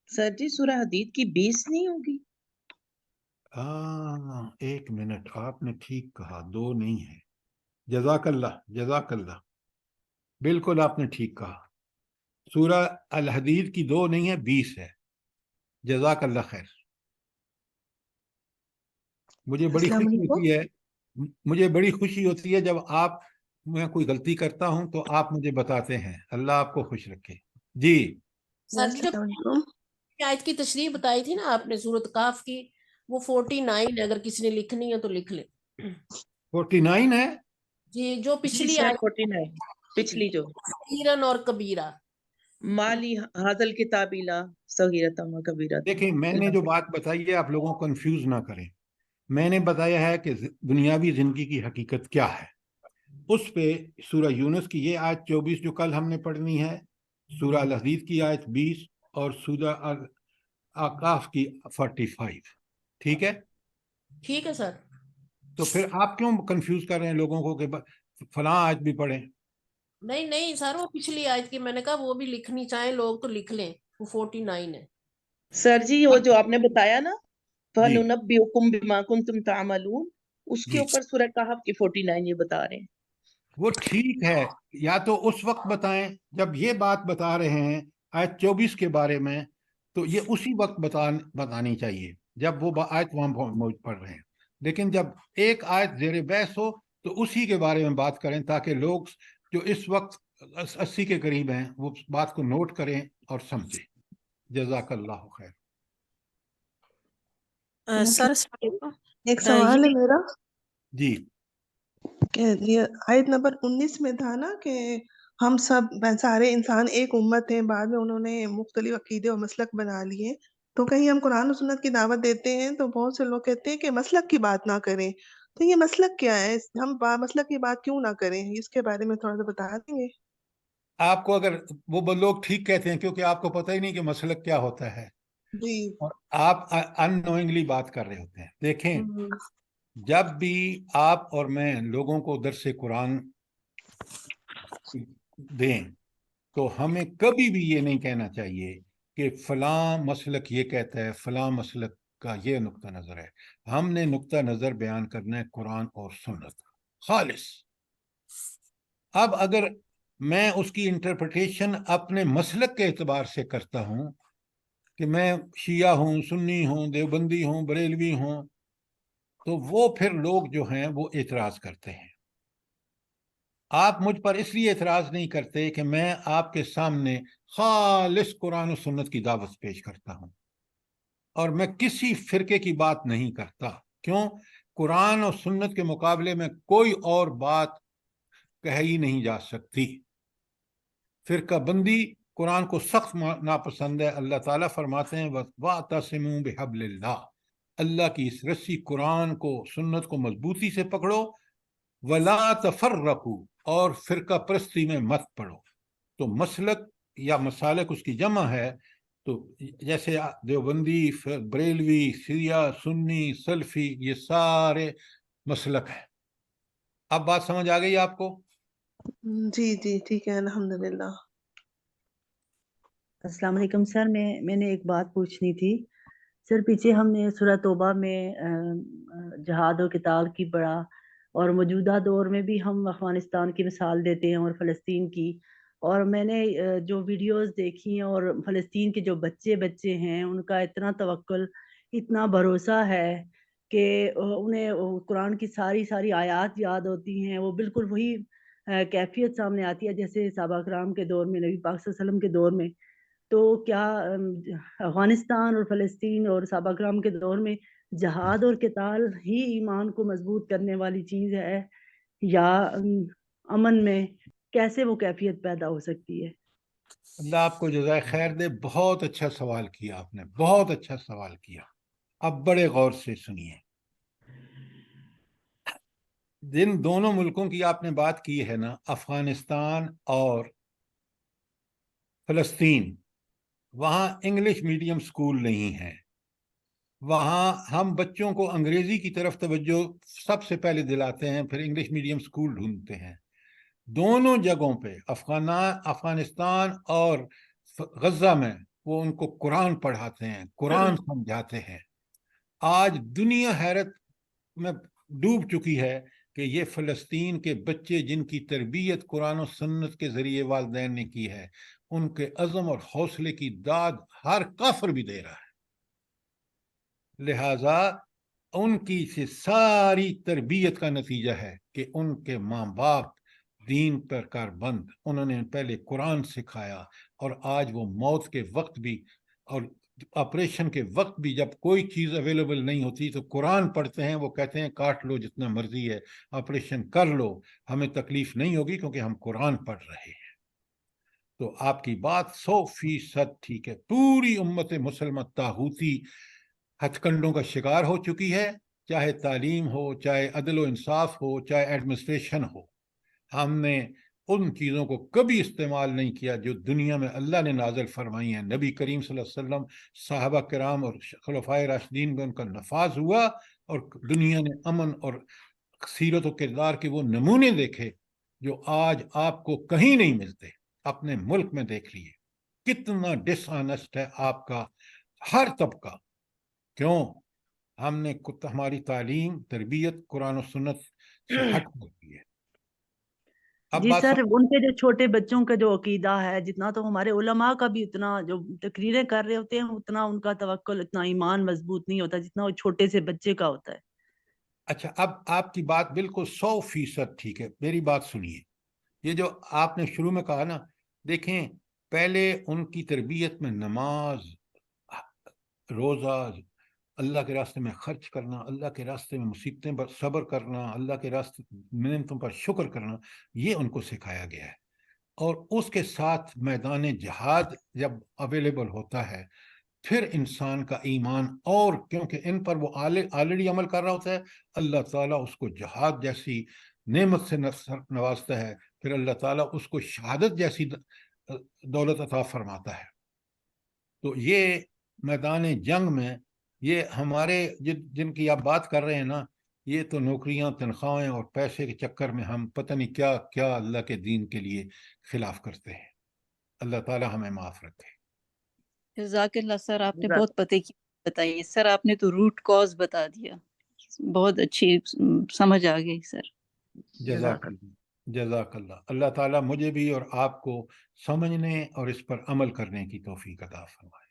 سر جی سورہ حدید کی 20 نہیں ہوگی؟ ایک منٹ، آپ نے ٹھیک کہا، 2 نہیں ہے. جزاک اللہ، جزاک اللہ، بالکل آپ نے ٹھیک کہا. سورہ الحدید کی 2 نہیں ہے 20 ہے. جزاک اللہ خیر. مجھے بڑی السلام خوشی علیکم. ہوتی ہے جب آپ میں کوئی غلطی کرتا ہوں تو آپ مجھے بتاتے ہیں. اللہ آپ کو خوش رکھے. جی سر جی جو السلام علیکم. آیت کی تشریح بتائی تھی نا آپ نے سورۃ کاف کی، وہ 49 ہے، اگر کسی نے لکھنی ہے تو لکھ لے. 49 ہے. جی جو جی پچھلی سر آیت 49 پچھلی جو صغیرن اور کبیرہ. مالی حاضل کتاب لا صغیرۃ و کبیرۃ. دیکھیں میں نے جو بات بتائی ہے آپ لوگوں کو کنفیوز نہ کریں. میں نے بتایا ہے کہ دنیاوی زندگی کی حقیقت کیا ہے. اس پہ سورہ یونس کی یہ آیت 24 جو کل ہم نے پڑھنی ہے، سورہ الحدید کی آیت 20 اور سورہ اعقاف کی 45. ٹھیک ہے؟ ٹھیک ہے سر. تو پھر آپ کیوں کنفیوز کر رہے ہیں لوگوں کو کہ فلاں آیت بھی پڑھیں؟ نہیں سر، وہ پچھلی آیت کی میں نے کہا وہ بھی لکھنی چاہیں لوگ تو لکھ لیں، وہ 49 ہے. سر جی وہ جو آپ نے بتایا نا جی فَنُنَبِّئُكُم بِمَا كُنتُمْ تَعْمَلُونَ، اس کے جی اوپر سورہ کہف کی 49 یہ بتا رہے ہیں. وہ ٹھیک ہے، یا تو اس وقت بتائیں جب یہ بات بتا رہے ہیں آیت 24 کے بارے میں، تو یہ اسی وقت بتانی چاہیے جب وہ آیت وہاں پڑھ رہے ہیں. لیکن جب ایک آیت زیر بحث ہو تو اسی کے بارے میں بات کریں تاکہ لوگ جو اس وقت 80 کے قریب ہیں وہ بات کو نوٹ کریں اور سمجھیں. جزاک اللہ خیر. سر السلام علیکم. ایک سوال ہے میرا جی کہ یہ آیت نمبر 19 میں تھا نا کہ ہم سب سارے انسان ایک امت ہیں، بعد میں انہوں نے مختلف عقیدے اور مسلک بنا لیے. تو کہیں ہم قرآن و سنت کی دعوت دیتے ہیں تو بہت سے لوگ کہتے ہیں کہ مسلک کی بات نہ کریں. تو یہ مسلک کیا ہے؟ ہم مسلک کی بات کیوں نہ کریں؟ اس کے بارے میں تھوڑا سا بتا دیں گے. آپ کو اگر وہ لوگ ٹھیک کہتے ہیں کیونکہ آپ کو پتہ ہی نہیں کہ مسلک کیا ہوتا ہے جی اور آپ ان نوئنگلی بات کر رہے ہوتے ہیں. دیکھیں جب بھی آپ اور میں لوگوں کو درس قرآن دیں تو ہمیں کبھی بھی یہ نہیں کہنا چاہیے کہ فلاں مسلک یہ کہتا ہے، فلاں مسلک کا یہ نقطہ نظر ہے. ہم نے نقطہ نظر بیان کرنا ہے قرآن اور سنت خالص. اب اگر میں اس کی انٹرپریٹیشن اپنے مسلک کے اعتبار سے کرتا ہوں کہ میں شیعہ ہوں، سنی ہوں، دیوبندی ہوں، بریلوی ہوں، تو وہ پھر لوگ جو ہیں وہ اعتراض کرتے ہیں. آپ مجھ پر اس لیے اعتراض نہیں کرتے کہ میں آپ کے سامنے خالص قرآن و سنت کی دعوت پیش کرتا ہوں اور میں کسی فرقے کی بات نہیں کرتا. کیوں؟ قرآن اور سنت کے مقابلے میں کوئی اور بات کہی نہیں جا سکتی. فرقہ بندی قرآن کو سخت ناپسند ہے. اللہ تعالیٰ فرماتے ہیں وَاعْتَصِمُوا بِحَبْلِ اللَّهِ، اللہ کی اس رسی قرآن کو، سنت کو مضبوطی سے پکڑو. وَلَا تَفَرَّقُوا، اور فرقہ پرستی میں مت پڑو. تو مسلک یا مسالک اس کی جمع ہے. تو جیسے دیوبندی، بریلوی، شیعہ، سنی، سلفی، یہ سارے مسلک ہیں. اب بات سمجھ آ گئی آپ کو؟ جی ٹھیک ہے الحمدللہ. السلام علیکم سر. میں نے ایک بات پوچھنی تھی سر. پیچھے ہم نے سورہ توبہ میں جہاد و قتال کی پڑھا، اور موجودہ دور میں بھی ہم افغانستان کی مثال دیتے ہیں اور فلسطین کی. اور میں نے جو ویڈیوز دیکھی ہیں اور فلسطین کے جو بچے ہیں ان کا اتنا توکل، اتنا بھروسہ ہے کہ انہیں قرآن کی ساری آیات یاد ہوتی ہیں. وہ بالکل وہی کیفیت سامنے آتی ہے جیسے صحابہ کرام کے دور میں، نبی پاک صلی اللہ علیہ وسلم کے دور میں. تو کیا افغانستان اور فلسطین اور صحابہ کرام کے دور میں جہاد اور قتال ہی ایمان کو مضبوط کرنے والی چیز ہے، یا امن میں کیسے وہ کیفیت پیدا ہو سکتی ہے؟ اللہ آپ کو جزائے خیر دے. بہت اچھا سوال کیا آپ نے، بہت اچھا سوال کیا. اب بڑے غور سے سنیے. جن دونوں ملکوں کی آپ نے بات کی ہے نا، افغانستان اور فلسطین، وہاں انگلش میڈیم سکول نہیں ہے. وہاں ہم بچوں کو انگریزی کی طرف توجہ سب سے پہلے دلاتے ہیں، پھر انگلش میڈیم سکول ڈھونڈتے ہیں. دونوں جگہوں پہ افغانستان اور غزہ میں وہ ان کو قرآن پڑھاتے ہیں، قرآن سمجھاتے ہیں. آج دنیا حیرت میں ڈوب چکی ہے کہ یہ فلسطین کے بچے جن کی تربیت قرآن و سنت کے ذریعے والدین نے کی ہے، ان کے عزم اور حوصلے کی داد ہر کافر بھی دے رہا ہے. لہذا ان کی سے ساری تربیت کا نتیجہ ہے کہ ان کے ماں باپ دین پر کاربند، انہوں نے پہلے قرآن سکھایا، اور آج وہ موت کے وقت بھی اور آپریشن کے وقت بھی جب کوئی چیز اویلیبل نہیں ہوتی تو قرآن پڑھتے ہیں. وہ کہتے ہیں کاٹ لو جتنا مرضی ہے، آپریشن کر لو، ہمیں تکلیف نہیں ہوگی کیونکہ ہم قرآن پڑھ رہے ہیں. تو آپ کی بات 100% ٹھیک ہے. پوری امت مسلمہ طاغوتی ہتھ کنڈوں کا شکار ہو چکی ہے، چاہے تعلیم ہو، چاہے عدل و انصاف ہو، چاہے ایڈمنسٹریشن ہو. ہم نے ان چیزوں کو کبھی استعمال نہیں کیا جو دنیا میں اللہ نے نازل فرمائی ہیں. نبی کریم صلی اللہ علیہ وسلم، صحابہ کرام اور خلفائے راشدین میں ان کا نفاذ ہوا، اور دنیا نے امن اور سیرت و کردار کے وہ نمونے دیکھے جو آج آپ کو کہیں نہیں ملتے. اپنے ملک میں دیکھ لیے کتنا ڈس آنسٹ ہے آپ کا ہر طبقہ. کیوں؟ ہم نے ہماری تعلیم تربیت قرآن و سنت سے ہٹ ہوتی ہے. اب جی بات سر، ان کے جو چھوٹے بچوں کا جو عقیدہ ہے، جتنا تو ہمارے علماء کا بھی اتنا جو تقریریں کر رہے ہوتے ہیں اتنا ان کا توکل، اتنا ایمان مضبوط نہیں ہوتا جتنا وہ چھوٹے سے بچے کا ہوتا ہے. اچھا، اب آپ کی بات بالکل 100% ٹھیک ہے. میری بات سنیے. یہ جو آپ نے شروع میں کہا نا، دیکھیں پہلے ان کی تربیت میں نماز، روزہ، اللہ کے راستے میں خرچ کرنا، اللہ کے راستے میں مصیبتیں پر صبر کرنا، اللہ کے راستے نعمتوں پر شکر کرنا، یہ ان کو سکھایا گیا ہے. اور اس کے ساتھ میدان جہاد جب اویلیبل ہوتا ہے پھر انسان کا ایمان، اور کیونکہ ان پر وہ آلریڈی عمل کر رہا ہوتا ہے، اللہ تعالیٰ اس کو جہاد جیسی نعمت سے نوازتا ہے، پھر اللہ تعالیٰ اس کو شہادت جیسی دولت عطا فرماتا ہے. تو یہ میدان جنگ میں یہ ہمارے جن کی آپ بات کر رہے ہیں نا، یہ تو نوکریاں، تنخواہیں اور پیسے کے چکر میں ہم پتہ نہیں کیا کیا اللہ کے دین کے لیے خلاف کرتے ہیں. اللہ تعالیٰ ہمیں معاف رکھے. جزاک اللہ سر، آپ نے بہت پتے کی بتائی سر، آپ نے تو روٹ کاز بتا دیا، بہت اچھی سمجھ آ گئی سر. جزاک اللہ. جزاک اللہ. اللہ تعالیٰ مجھے بھی اور آپ کو سمجھنے اور اس پر عمل کرنے کی توفیق عطا فرمائے.